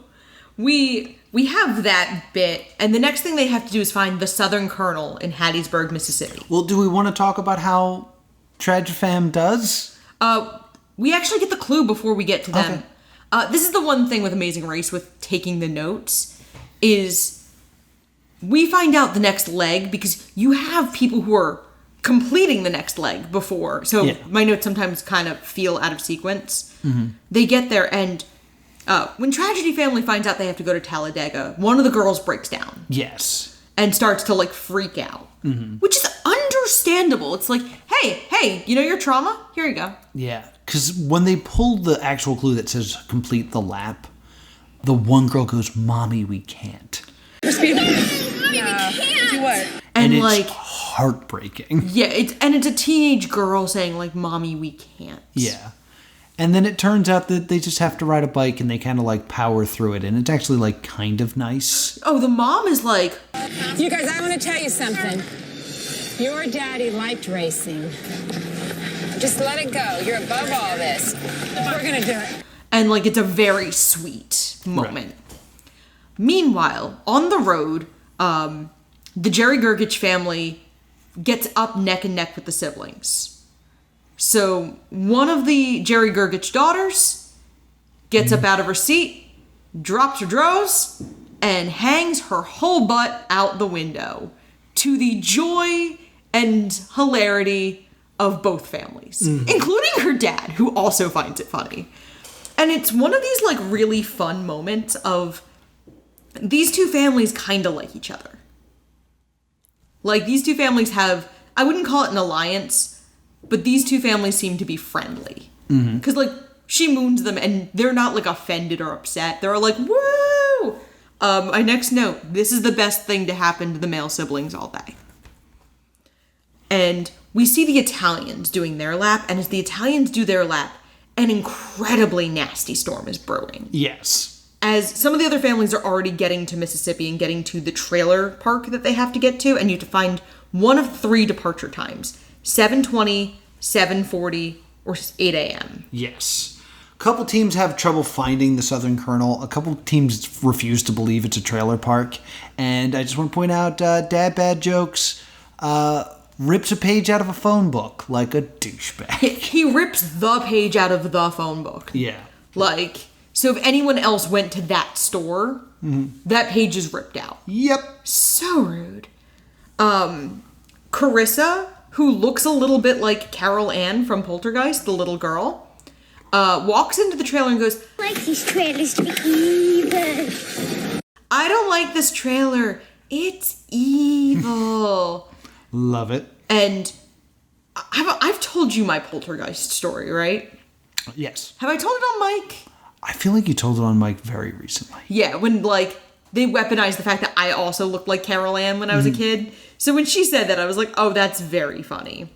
we have that bit, and the next thing they have to do is find the Southern Colonel in Hattiesburg, Mississippi. Well, do we want to talk about how Tragic Fam does? We actually get the clue before we get to them. Okay. This is the one thing with Amazing Race with taking the notes, is we find out the next leg because you have people who are completing the next leg before. So my notes sometimes kind of feel out of sequence. Mm-hmm. They get there, and when Tragedy Family finds out they have to go to Talladega, one of the girls breaks down. Yes. and starts to, like, freak out. Which is understandable. It's like, hey, you know your trauma? Here you go. Yeah, because when they pull the actual clue that says complete the lap, the one girl goes, Mommy, we can't. Mommy, we can't. Do what? And it's like, heartbreaking. Yeah, it's a teenage girl saying, like, Mommy, we can't. Yeah. And then it turns out that they just have to ride a bike and they kind of, like, power through it. And it's actually, like, kind of nice. Oh, the mom is like... You guys, I want to tell you something. Your daddy liked racing. Just let it go. You're above all this. We're going to do it. And, like, it's a very sweet moment. Right. Meanwhile, on the road, the Jerry Gergich family gets up neck and neck with the siblings. So one of the Jerry Gergich daughters gets up out of her seat, drops her drawers, and hangs her whole butt out the window to the joy and hilarity of both families, including her dad, who also finds it funny. And it's one of these, like, really fun moments of these two families kind of like each other. Like, these two families have, I wouldn't call it an alliance, but these two families seem to be friendly. Because, like, she moons them and they're not, like, offended or upset. They're like, woo! My next note, this is the best thing to happen to the male siblings all day. And we see the Italians doing their lap, and as the Italians do their lap, an incredibly nasty storm is brewing. Yes. As some of the other families are already getting to Mississippi and getting to the trailer park that they have to get to, and you have to find one of 3 departure times. 7:20, 7:40, or 8 a.m. Yes. A couple teams have trouble finding the Southern Colonel. A couple teams refuse to believe it's a trailer park. And I just want to point out, Dad Bad Jokes rips a page out of a phone book like a douchebag. He rips the page out of the phone book. Yeah. Like, so if anyone else went to that store, that page is ripped out. Yep. So rude. Carissa, who looks a little bit like Carol Ann from Poltergeist, the little girl, walks into the trailer and goes, I like these trailers to be evil. I don't like this trailer. It's evil. Love it. And I've told you my Poltergeist story, right? Yes. Have I told it on mic? I feel like you told it on mic very recently. Yeah, when, like, they weaponized the fact that I also looked like Carol Ann when I was a kid. So when she said that, I was like, oh, that's very funny.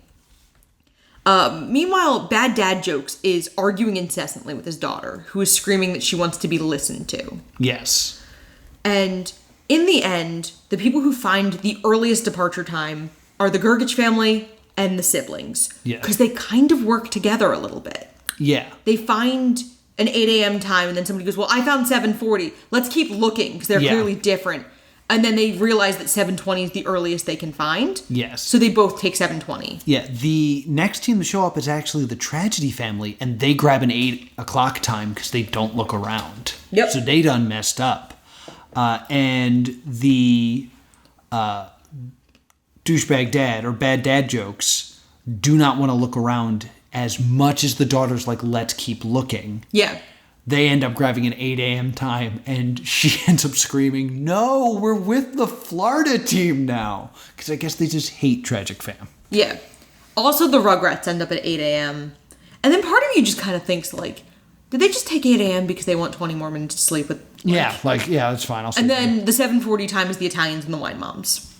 Meanwhile, Bad Dad Jokes is arguing incessantly with his daughter, who is screaming that she wants to be listened to. Yes. And in the end, the people who find the earliest departure time are the Gergich family and the siblings. Yeah. Because they kind of work together a little bit. Yeah. They find an 8 a.m. time, and then somebody goes, well, I found 7:40. Let's keep looking, because they're clearly different. And then they realize that 7:20 is the earliest they can find. Yes. So they both take 7:20. Yeah, the next team to show up is actually the Tragedy family, and they grab an 8 o'clock time because they don't look around. Yep. So they done messed up. And the douchebag dad, or Bad Dad Jokes, do not want to look around as much as the daughter's like, let's keep looking. Yeah. They end up grabbing an 8 a.m. time, and she ends up screaming, no, we're with the Florida team now. Because I guess they just hate Tragic Fam. Yeah. Also, the Rugrats end up at 8 a.m. And then part of you just kind of thinks, like, did they just take 8 a.m. because they want 20 more minutes to sleep with... Like, yeah, that's fine. I'll sleep. And then the 7:40 time is the Italians and the Wine Moms.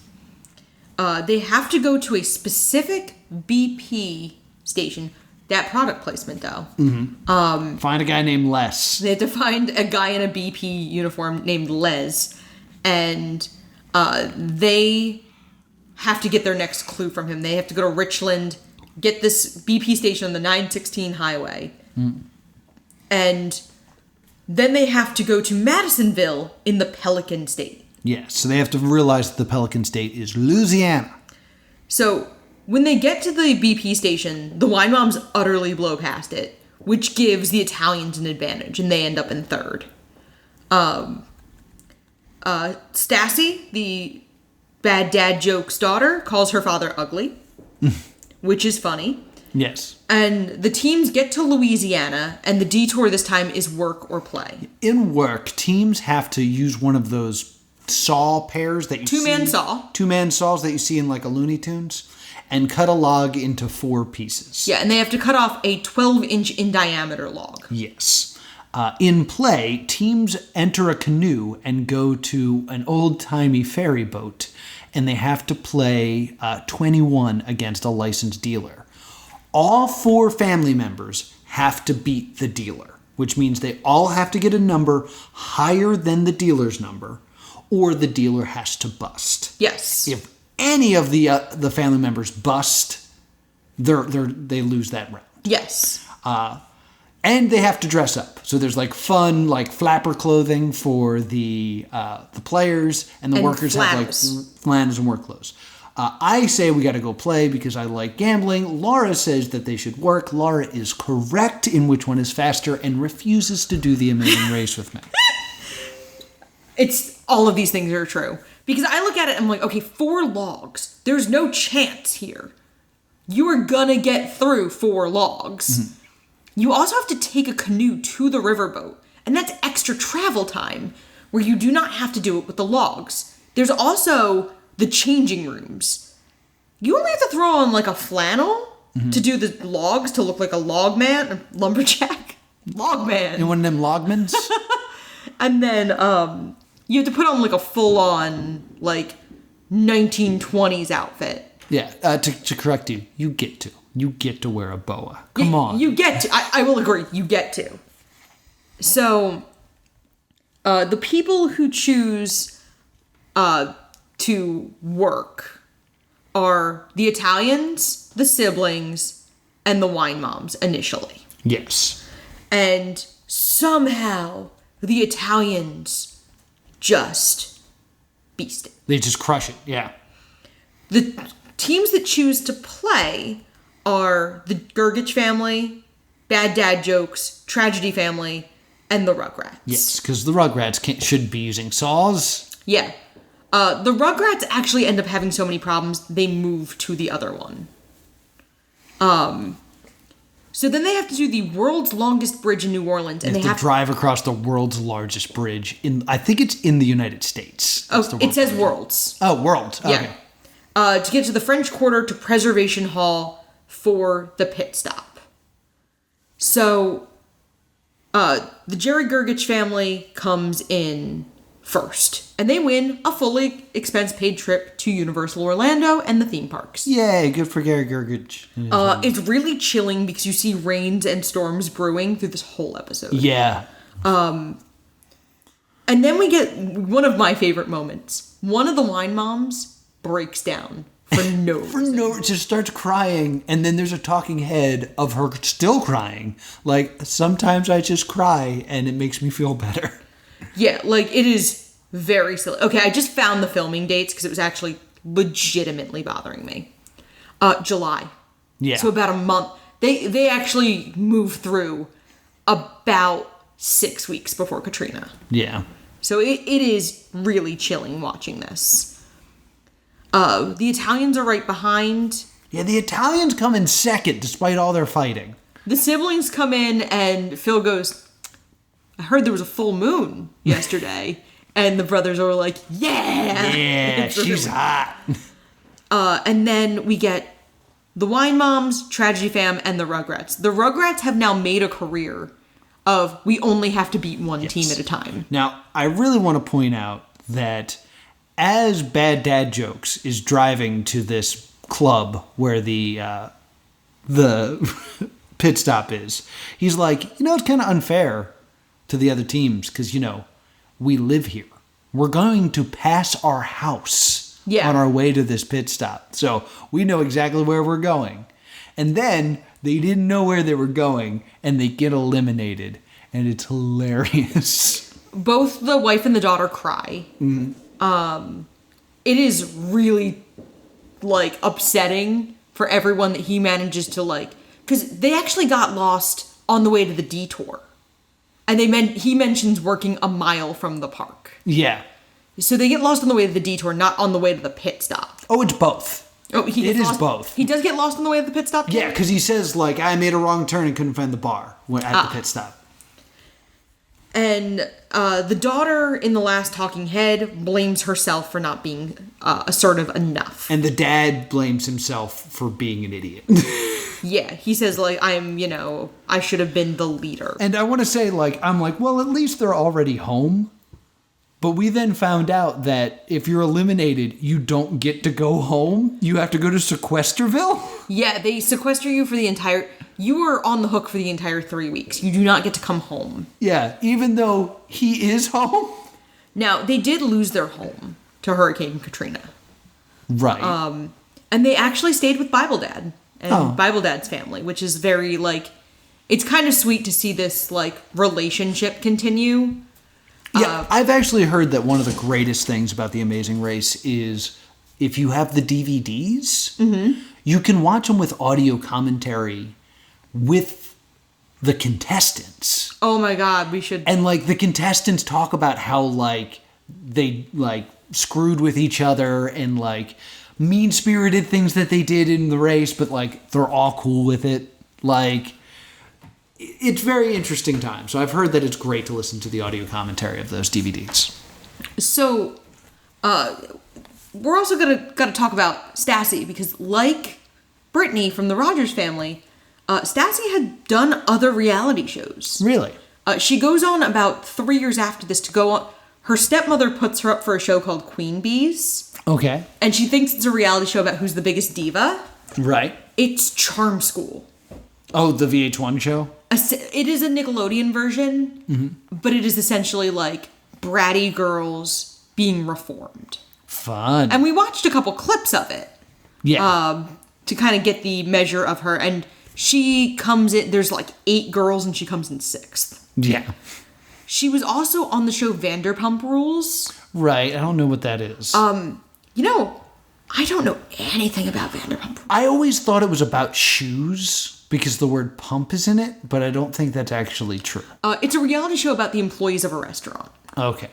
They have to go to a specific BP station. That product placement, though. Mm-hmm. Find a guy named Les. They have to find a guy in a BP uniform named Les. And they have to get their next clue from him. They have to go to Richland, get this BP station on the 916 highway. And then they have to go to Madisonville in the Pelican State. Yeah, so they have to realize that the Pelican State is Louisiana. So when they get to the BP station, the Wine Moms utterly blow past it, which gives the Italians an advantage, and they end up in third. Stassi, the Bad Dad Joke's daughter, calls her father ugly, which is funny. Yes. And the teams get to Louisiana, and the detour this time is work or play. In work, teams have to use one of those saw pairs that you Two-man saw. Two-man saws that you see in like a Looney Tunes, and cut a log into 4 pieces. Yeah, and they have to cut off a 12-inch in diameter log. Yes. In play, teams enter a canoe and go to an old-timey ferry boat, and they have to play 21 against a licensed dealer. All 4 family members have to beat the dealer, which means they all have to get a number higher than the dealer's number, or the dealer has to bust. Yes. If any of the family members bust, they lose that round. Yes. And they have to dress up. So there's like fun, like flapper clothing for the players, and the workers flannels. have like flannels and work clothes. I say we got to go play because I like gambling. Laura says that they should work. Laura is correct in which one is faster and refuses to do the amazing race with me. It's all of these things are true. Because I look at it and I'm like, okay, 4 logs. There's no chance here. You are gonna get through 4 logs. Mm-hmm. You also have to take a canoe to the riverboat, and that's extra travel time where you do not have to do it with the logs. There's also the changing rooms. You only have to throw on like a flannel to do the logs to look like a log man, a lumberjack. Log man. And one of them logmans? And then you have to put on like a full-on like 1920s outfit. Yeah, to correct you, you get to wear a boa. Come on. You get to. I will agree. You get to. So, the people who choose to work are the Italians, the siblings, and the wine moms initially. Yes. And somehow the Italians just beast it. They just crush it, yeah. The teams that choose to play are the Gergich family, Bad Dad Jokes, Tragedy Family, and the Rugrats. Yes, because the Rugrats should be using saws. Yeah. The Rugrats actually end up having so many problems, they move to the other one. So then they have to do the world's longest bridge in New Orleans. And they have to drive across the world's largest bridge. I think it's in the United States. It says worlds. Oh, worlds. Okay. Yeah. To get to the French Quarter to Preservation Hall for the pit stop. So, the Jerry Gergich family comes in first. And they win a fully expense-paid trip to Universal Orlando and the theme parks. Yay, good for Gary Gergich. It's really chilling because you see rains and storms brewing through this whole episode. Yeah. And then we get one of my favorite moments. One of the wine moms breaks down for no reason. Just starts crying, and then there's a talking head of her still crying. Like, sometimes I just cry, and it makes me feel better. Yeah, like, it is very silly. Okay, I just found the filming dates because it was actually legitimately bothering me. July. Yeah. So about a month. They actually moved through about 6 weeks before Katrina. Yeah. So it is really chilling watching this. The Italians are right behind. Yeah, the Italians come in second despite all their fighting. The siblings come in and Phil goes, I heard there was a full moon yesterday. And the brothers are like, yeah. Yeah, she's hot. And then we get the Wine Moms, Tragedy Fam, and the Rugrats. The Rugrats have now made a career of we only have to beat one team at a time. Now, I really want to point out that as Bad Dad Jokes is driving to this club where the pit stop is, he's like, it's kind of unfair to the other teams because, we live here. We're going to pass our house on our way to this pit stop. So we know exactly where we're going. And then they didn't know where they were going and they get eliminated. And it's hilarious. Both the wife and the daughter cry. Mm-hmm. It is really, upsetting for everyone that he manages to, because they actually got lost on the way to the Detour. And he mentions working a mile from the park. Yeah. So they get lost on the way to the Detour, not on the way to the pit stop. Oh, it's both. Oh, it is both. He does get lost on the way to the pit stop? Yeah, because he says, I made a wrong turn and couldn't find the bar at the pit stop. And the daughter in the last talking head blames herself for not being assertive enough. And the dad blames himself for being an idiot. Yeah, he says, like, I should have been the leader. And I want to say, I'm like, well, at least they're already home. But we then found out that if you're eliminated, you don't get to go home. You have to go to Sequesterville. Yeah, they sequester you for you are on the hook for the entire 3 weeks. You do not get to come home. Yeah, even though he is home. Now, they did lose their home to Hurricane Katrina. Right. And they actually stayed with Bible Dad and Bible Dad's family, which is very, it's kind of sweet to see this, relationship continue. Yeah, I've actually heard that one of the greatest things about The Amazing Race is if you have the DVDs, you can watch them with audio commentary with the contestants. Oh my God, we should. And the contestants talk about how they screwed with each other and mean-spirited things that they did in the race, but they're all cool with it. It's very interesting time. So I've heard that it's great to listen to the audio commentary of those DVDs. So, we're also gonna talk about Stassi, because like Brittany from the Rogers family, Stassi had done other reality shows. Really? She goes on about 3 years after this to go on. Her stepmother puts her up for a show called Queen Bees. Okay. And she thinks it's a reality show about who's the biggest diva. Right. It's Charm School. Oh, the VH1 show? It is a Nickelodeon version, but it is essentially bratty girls being reformed. Fun. And we watched a couple clips of it. Yeah. To kind of get the measure of her. And she comes in, there's 8 girls and she comes in 6th. Yeah. She was also on the show Vanderpump Rules. Right. I don't know what that is. I don't know anything about Vanderpump Rules. I always thought it was about shoes because the word pump is in it, but I don't think that's actually true. It's a reality show about the employees of a restaurant. Okay.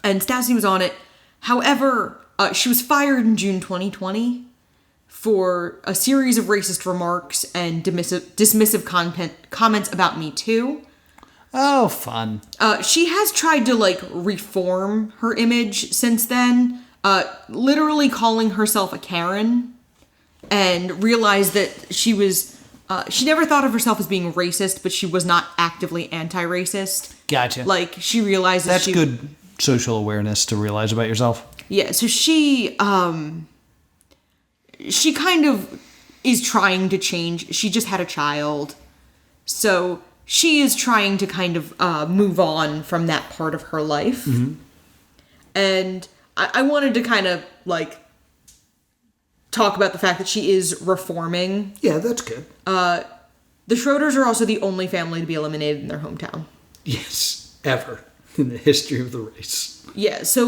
And Stassi was on it. However, she was fired in June 2020 for a series of racist remarks and dismissive comments about Me Too. Oh, fun. She has tried to, reform her image since then, literally calling herself a Karen, and realized that she was... she never thought of herself as being racist, but she was not actively anti-racist. Gotcha. She realizes that's good social awareness to realize about yourself. Yeah, so she kind of is trying to change. She just had a child. So she is trying to kind of move on from that part of her life. Mm-hmm. And I wanted to kind of, talk about the fact that she is reforming. Yeah, that's good. The Schroeders are also the only family to be eliminated in their hometown. Yes, ever in the history of the race. Yeah, so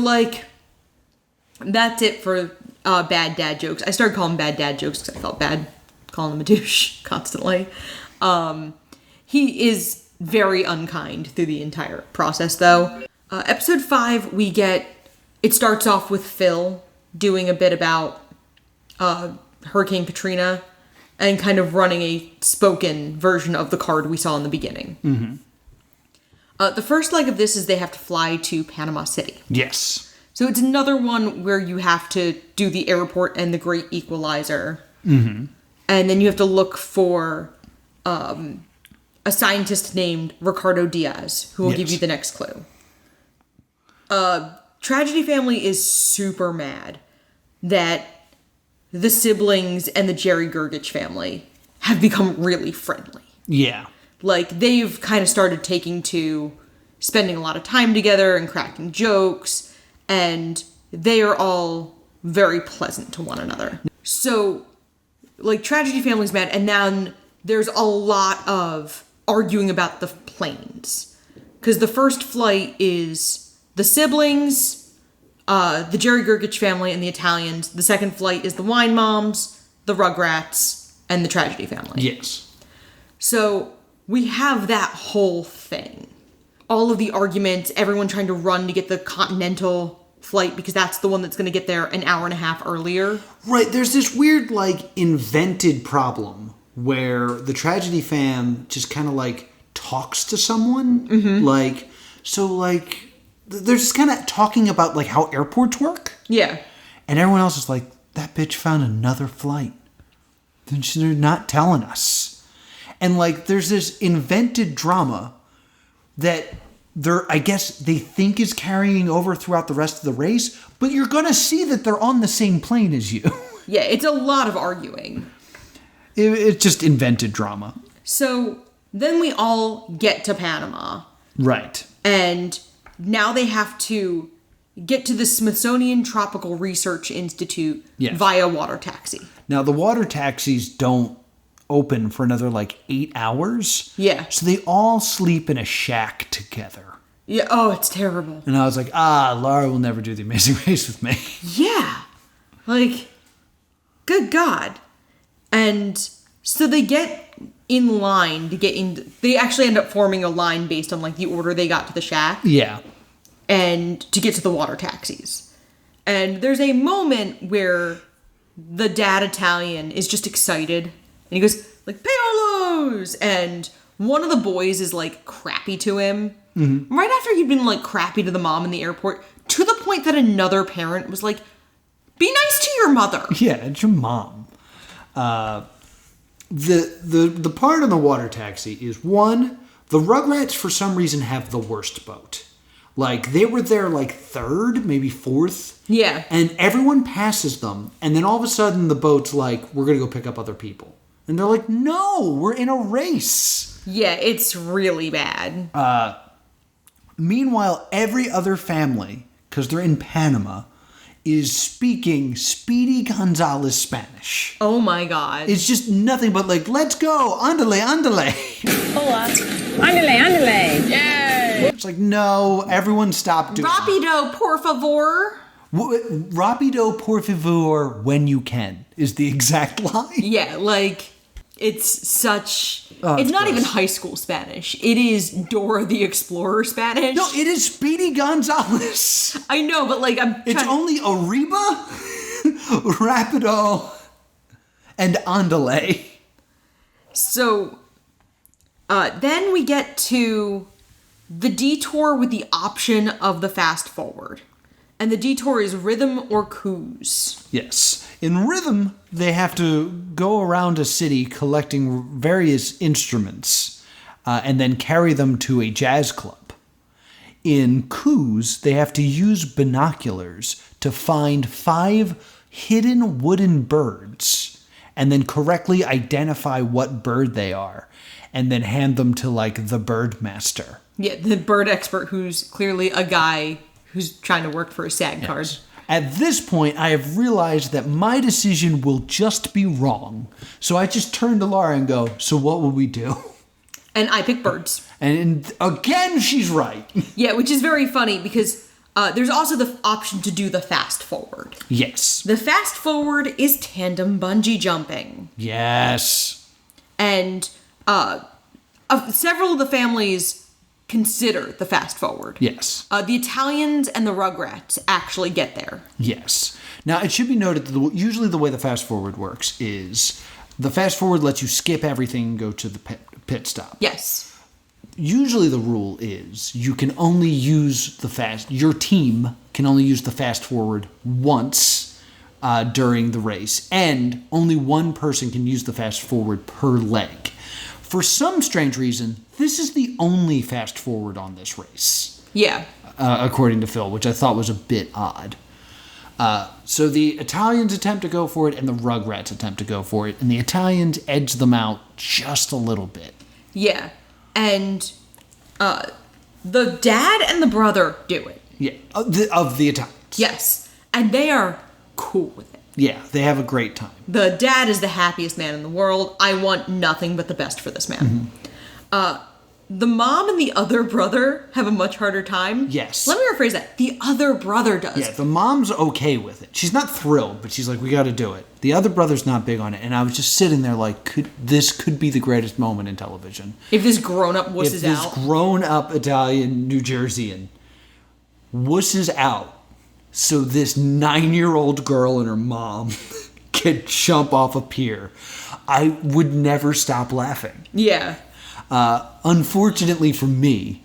that's it for bad dad jokes. I started calling bad dad jokes because I felt bad calling him a douche constantly. He is very unkind through the entire process, though. Episode 5, it starts off with Phil doing a bit about Hurricane Katrina and kind of running a spoken version of the card we saw in the beginning. Mm-hmm. The first leg of this is they have to fly to Panama City. Yes. So it's another one where you have to do the airport and the Great Equalizer. Mm-hmm. And then you have to look for a scientist named Ricardo Diaz, who will give you the next clue. Tragedy Family is super mad that the siblings and the Jerry Gergich family have become really friendly. Yeah. They've kind of started taking to spending a lot of time together and cracking jokes, and they are all very pleasant to one another. So, Tragedy Family's mad, and then there's a lot of arguing about the planes. Because the first flight is the siblings, the Jerry Gergich family, and the Italians. The second flight is the Wine Moms, the Rugrats, and the Tragedy Family. Yes. So we have that whole thing. All of the arguments, everyone trying to run to get the Continental flight because that's the one that's going to get there an hour and a half earlier. Right. There's this weird, invented problem where the Tragedy Fam just kind of, talks to someone. Mm-hmm. So, like, they're just kind of talking about, like, how airports work. Yeah. And everyone else is like, that bitch found another flight. Then they're not telling us. And, like, there's this invented drama that I guess they think is carrying over throughout the rest of the race, but you're going to see that they're on the same plane as you. Yeah, it's a lot of arguing. It's just invented drama. So then we all get to Panama. Right. And now they have to get to the Smithsonian Tropical Research Institute via water taxi. Now, the water taxis don't open for another, 8 hours. Yeah. So they all sleep in a shack together. Yeah. Oh, it's terrible. And I was like, Laura will never do The Amazing Race with me. Yeah. Good God. And so they get in line to get in. They actually end up forming a line based on, the order they got to the shack. Yeah. And to get to the water taxis. And there's a moment where the dad Italian is just excited. And he goes, Paolos! And one of the boys is, crappy to him. Mm-hmm. Right after he'd been, crappy to the mom in the airport. To the point that another parent was like, be nice to your mother. Yeah, it's your mom. The part on the water taxi is, one, the Rugrats for some reason have the worst boat. They were there third, maybe fourth. Yeah. And everyone passes them. And then all of a sudden the boat's like, we're going to go pick up other people. And they're like, no, we're in a race. Yeah, it's really bad. Meanwhile, every other family, because they're in Panama, is speaking Speedy Gonzalez Spanish. Oh my God. It's just nothing but let's go, andale, andale. Hola. Andale, andale. Yay. It's no, everyone stop doing Rapido, por favor. Rapido, por favor, when you can, is the exact line. Yeah, it's such... it's not even high school Spanish. It is Dora the Explorer Spanish. No, it is Speedy Gonzalez. I know, but It's only Arriba, Rapido, and Andale. So, then we get to the Detour with the option of the fast forward. And the Detour is rhythm or cruise. Yes. In rhythm, they have to go around a city collecting various instruments and then carry them to a jazz club. In Coos, they have to use binoculars to find 5 hidden wooden birds and then correctly identify what bird they are and then hand them to, the bird master. Yeah, the bird expert who's clearly a guy who's trying to work for a SAG card. Yes. At this point, I have realized that my decision will just be wrong. So I just turn to Laura and go, so what will we do? And I pick birds. And again, she's right. Yeah, which is very funny because there's also the option to do the fast forward. Yes. The fast forward is tandem bungee jumping. Yes. And several of the families consider the fast forward. Yes. The Italians and the Rugrats actually get there. Yes. Now, it should be noted that usually the way the fast forward works is the fast forward lets you skip everything and go to the pit stop. Yes. Usually the rule is you can only use your team can only use the fast forward once during the race, and only one person can use the fast forward per leg. For some strange reason, this is the only fast forward on this race. Yeah. According to Phil, which I thought was a bit odd. So the Italians attempt to go for it, and the Rugrats attempt to go for it, and the Italians edge them out just a little bit. Yeah. And the dad and the brother do it. Yeah, of the Italians. Yes. And they are cool with it. Yeah, they have a great time. The dad is the happiest man in the world. I want nothing but the best for this man. Mm-hmm. The mom and the other brother have a much harder time. Yes. Let me rephrase that. The other brother does. Yeah, the mom's okay with it. She's not thrilled, but she's like, we got to do it. The other brother's not big on it. And I was just sitting there like, this could be the greatest moment in television. If this grown-up wusses out. If this grown-up Italian New Jerseyan wusses out so this 9-year-old girl and her mom can jump off a pier, I would never stop laughing. Yeah. Unfortunately for me,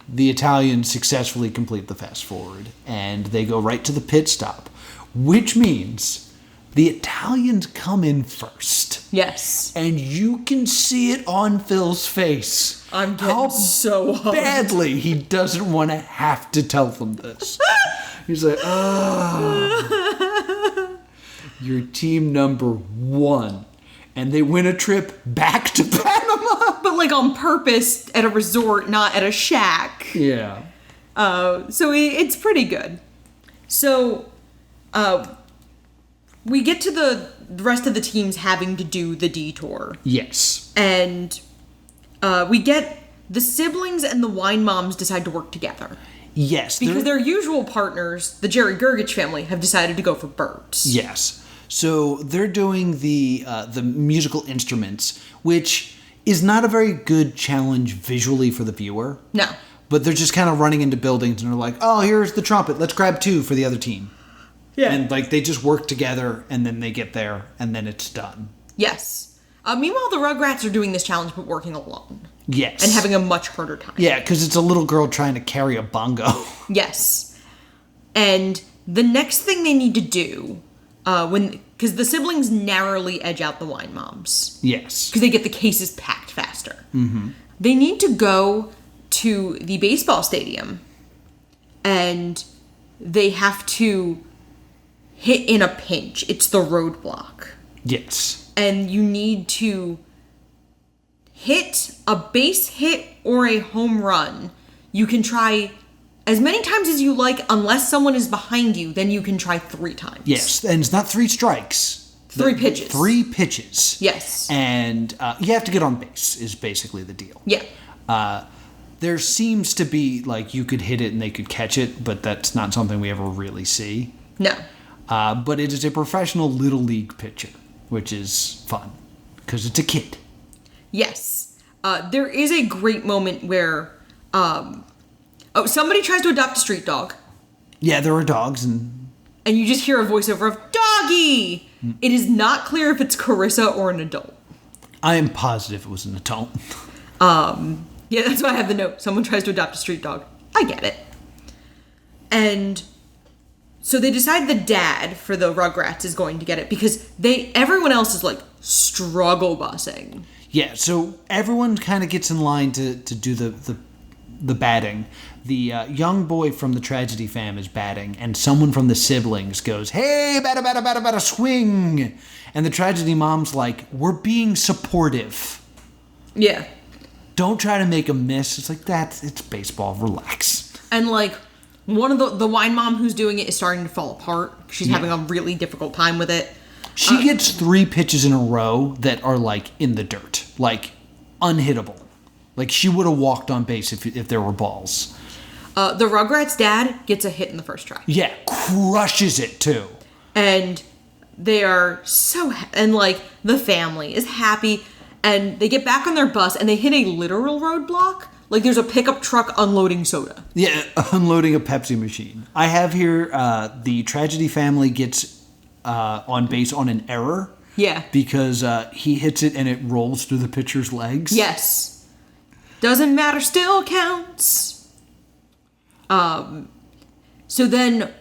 the Italians successfully complete the fast forward, and they go right to the pit stop, which means the Italians come in first. Yes. And you can see it on Phil's face. I'm getting so hard. Badly he doesn't want to have to tell them this. He's like, you're team number 1. And they win a trip back to Panama. But like on purpose at a resort, not at a shack. Yeah. So it's pretty good. So we get to the rest of the teams having to do the detour. Yes. And we get the siblings and the wine moms decide to work together. Yes. Because their usual partners, the Jerry Gergich family, have decided to go for birds. Yes. So they're doing the musical instruments, which is not a very good challenge visually for the viewer. No. But they're just kind of running into buildings and they're like, oh, here's the trumpet. Let's grab 2 for the other team. Yeah. And like they just work together and then they get there and then it's done. Yes. Meanwhile, the Rugrats are doing this challenge but working alone. Yes. And having a much harder time. Yeah, because it's a little girl trying to carry a bongo. Yes. And the next thing they need to do... because the siblings narrowly edge out the wine moms. Yes. Because they get the cases packed faster. Mm-hmm. They need to go to the baseball stadium and they have to hit in a pinch. It's the roadblock. Yes. And you need to hit a base hit or a home run. You can try as many times as you like, unless someone is behind you, then you can try 3 times. Yes, and it's not 3 strikes. 3 pitches. 3 pitches. Yes. And you have to get on base, is basically the deal. Yeah. There seems to be, like, you could hit it and they could catch it, but that's not something we ever really see. No. But it is a professional Little League pitcher, which is fun, because it's a kid. Yes. There is a great moment where... somebody tries to adopt a street dog. Yeah, there are dogs and you just hear a voiceover of, doggy! It is not clear if it's Carissa or an adult. I am positive it was an adult. Yeah, that's why I have the note. Someone tries to adopt a street dog. I get it. And so they decide the dad for the Rugrats is going to get it because everyone else is like struggle busing. Yeah, so everyone kind of gets in line to do the batting. The young boy from the Tragedy Fam is batting, and someone from the siblings goes, "Hey, batta, swing!" And the Tragedy Mom's like, "We're being supportive. Yeah. Don't try to make a miss." It's like, it's baseball, relax. And like, one of the wine mom who's doing it is starting to fall apart. She's having a really difficult time with it. She gets 3 pitches in a row that are like in the dirt, like unhittable. Like, she would have walked on base if there were balls. The Rugrats' dad gets a hit in the first try. Yeah, crushes it, too. And they are and, like, the family is happy. And they get back on their bus, and they hit a literal roadblock. Like, there's a pickup truck unloading soda. Yeah, unloading a Pepsi machine. I have here, the Tragedy Family gets on base on an error. Yeah. Because he hits it, and it rolls through the pitcher's legs. Yes. Doesn't matter, still counts. So then,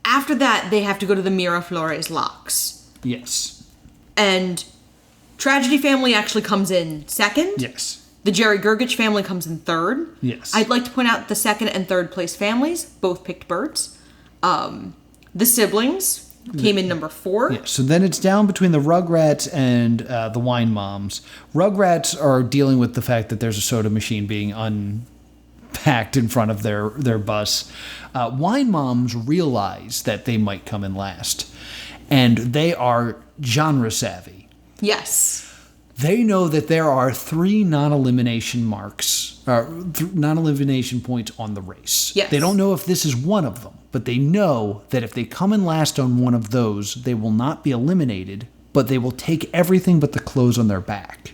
after that, they have to go to the Miraflores locks. Yes. And Tragedy Family actually comes in second. Yes. The Jerry Gergich family comes in third. Yes. I'd like to point out the second and third place families both picked birds. The siblings came in number 4. Yeah, so then it's down between the Rugrats and the wine moms. Rugrats are dealing with the fact that there's a soda machine being unpacked in front of their bus. Wine moms realize that they might come in last, and they are genre savvy. Yes. They know that there are 3 non-elimination non-elimination points on the race. Yes. They don't know if this is one of them, but they know that if they come in last on one of those, they will not be eliminated, but they will take everything but the clothes on their back.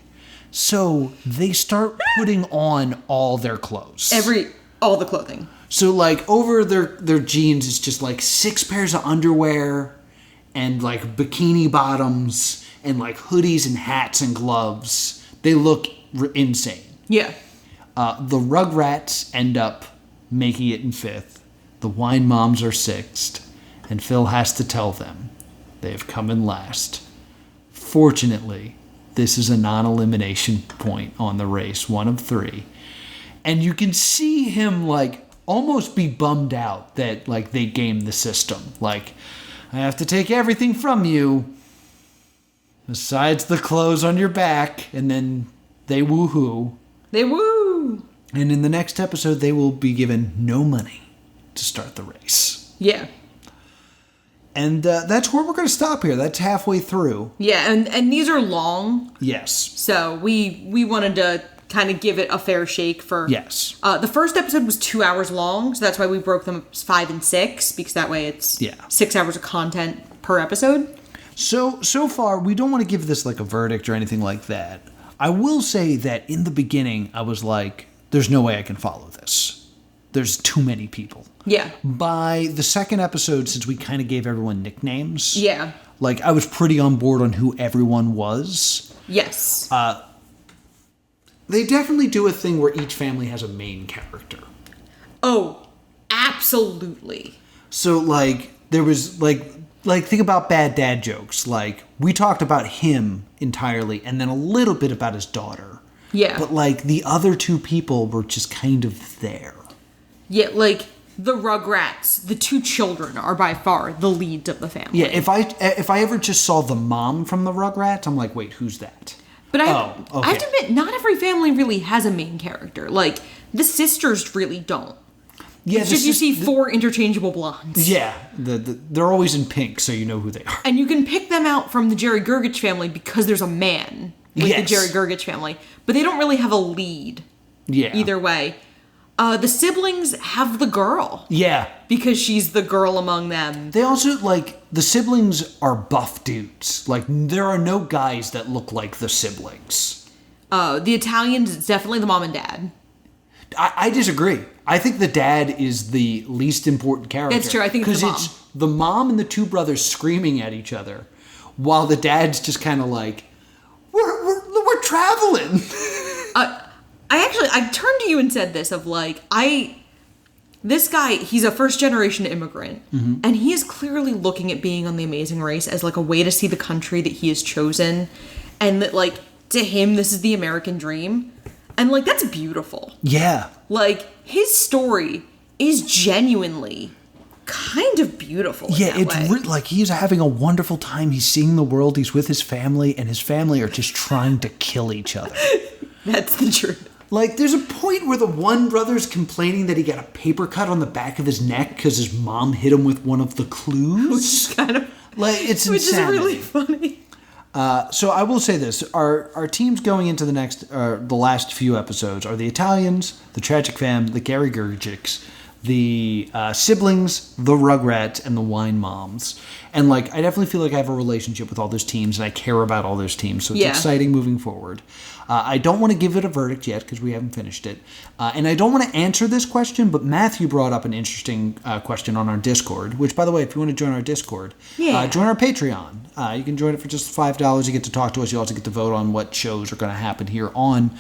So they start putting on all their clothes. All the clothing. So like over their jeans, it's just like 6 pairs of underwear and like bikini bottoms and like hoodies and hats and gloves. They look insane. Yeah. The Rugrats end up making it in 5th. The Wine Moms are 6th. And Phil has to tell them they have come in last. Fortunately, this is a non-elimination point on the race, 1 of 3. And you can see him, like, almost be bummed out that, like, they gamed the system. Like, I have to take everything from you, besides the clothes on your back, and then they woohoo. They woo! And in the next episode, they will be given no money to start the race. Yeah. And that's where we're going to stop here. That's halfway through. Yeah, and these are long. Yes. So we wanted to kind of give it a fair shake for... Yes. The first episode was 2 hours long, so that's why we broke them 5 and 6, because that way it's 6 hours of content per episode. So far, we don't want to give this like a verdict or anything like that. I will say that in the beginning, I was like, there's no way I can follow this. There's too many people. Yeah. By the second episode, since we kind of gave everyone nicknames, yeah, like I was pretty on board on who everyone was. Yes. They definitely do a thing where each family has a main character. Oh, absolutely. So like there was like think about bad dad jokes. Like we talked about him entirely and then a little bit about his daughter. Yeah. But like the other 2 people were just kind of there. Yeah, like the Rugrats, the 2 children are by far the leads of the family. Yeah, if I ever just saw the mom from the Rugrats, I'm like, wait, who's that? But I have to admit, not every family really has a main character. Like, the sisters really don't. Yeah, it's just you see 4 interchangeable blondes. Yeah, they're always in pink, so you know who they are. And you can pick them out from the Jerry Gergich family because there's a man with the Jerry Gergich family. But they don't really have a lead. Yeah. Either way. The siblings have the girl. Yeah. Because she's the girl among them. They also, like, the siblings are buff dudes. Like, there are no guys that look like the siblings. The Italians, it's definitely the mom and dad. I disagree. I think the dad is the least important character. That's true. I think it's the mom. Because it's the mom and the 2 brothers screaming at each other, while the dad's just kind of like, we're traveling. I turned to you and said this of like, this guy, he's a first generation immigrant, and he is clearly looking at being on The Amazing Race as like a way to see the country that he has chosen, and that like, to him, this is the American dream. And like, that's beautiful. Yeah. Like, his story is genuinely kind of beautiful. Yeah, it's like he's having a wonderful time. He's seeing the world. He's with his family, and his family are just trying to kill each other. That's the truth. Like, there's a point where the one brother's complaining that he got a paper cut on the back of his neck because his mom hit him with one of the clues. Which is kind of... like, it's which insanity. Is really funny. So I will say this. Our teams going into the last few episodes are the Italians, the Tragic Fam, the Gary Gergics, the siblings, the Rugrats, and the Wine Moms. And, like, I definitely feel like I have a relationship with all those teams, and I care about all those teams, so it's exciting moving forward. I don't want to give it a verdict yet, because we haven't finished it. And I don't want to answer this question, but Mathew brought up an interesting question on our Discord, which, by the way, if you want to join our Discord, join our Patreon. You can join it for just $5. You get to talk to us. You also get to vote on what shows are going to happen here on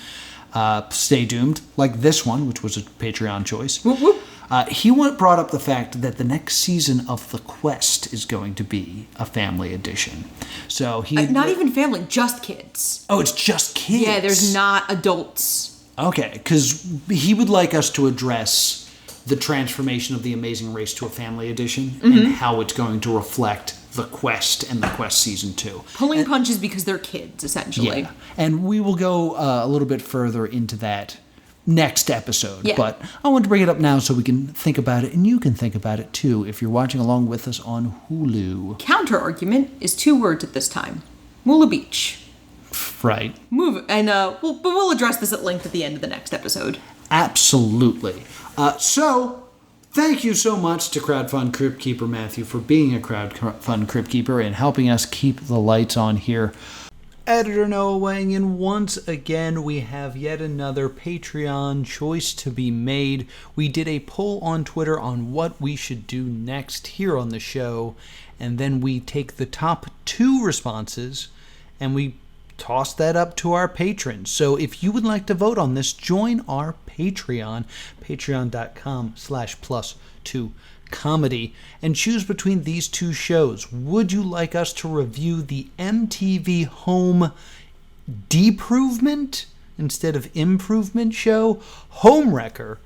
Stay Doomed, like this one, which was a Patreon choice. Whoop, whoop. He brought up the fact that the next season of The Quest is going to be a family edition. So he not even family, just kids. Oh, it's just kids. Yeah, there's not adults. Okay, because he would like us to address the transformation of The Amazing Race to a family edition and how it's going to reflect The Quest and The Quest Season 2. Pulling punches because they're kids, essentially. Yeah, and we will go a little bit further into that next episode. Yeah. But I want to bring it up now so we can think about it, and you can think about it too if you're watching along with us on Hulu. Counter-argument is 2 words at this time. Moolah Beach. Right. We'll address this at length at the end of the next episode. Absolutely. So, thank you so much to Crowdfund Cryptkeeper Mathew for being a Crowdfund Cryptkeeper and helping us keep the lights on here. Editor Noah weighing in once again. We have yet another Patreon choice to be made. We did a poll on Twitter on what we should do next here on the show, and then we take the top 2 responses and we toss that up to our patrons. So if you would like to vote on this, join our Patreon, patreon.com/plus2comedy, and choose between these two shows. Would you like us to review the MTV Home Deprovement instead of Improvement show, Homewrecker,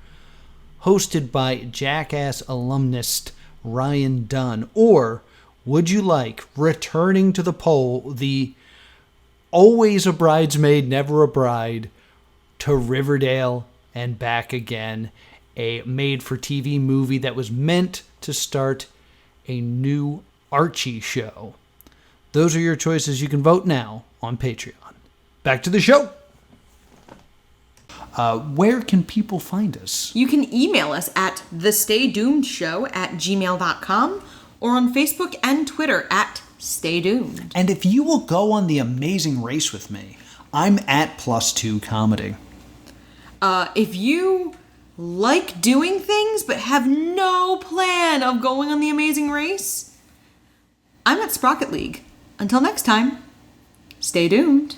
hosted by Jackass alumnist Ryan Dunn? Or would you like, returning to the poll, the Always a Bridesmaid, Never a Bride, to Riverdale and Back Again, a made-for-TV movie that was meant to start a new Archie show? Those are your choices. You can vote now on Patreon. Back to the show. Where can people find us? You can email us at thestaydoomedshow@gmail.com or on Facebook and Twitter at Stay Doomed. And if you will go on the amazing race with me, I'm at +2comedy. If you like doing things but have no plan of going on the amazing race, I'm at Sprocket League. Until next time, stay doomed.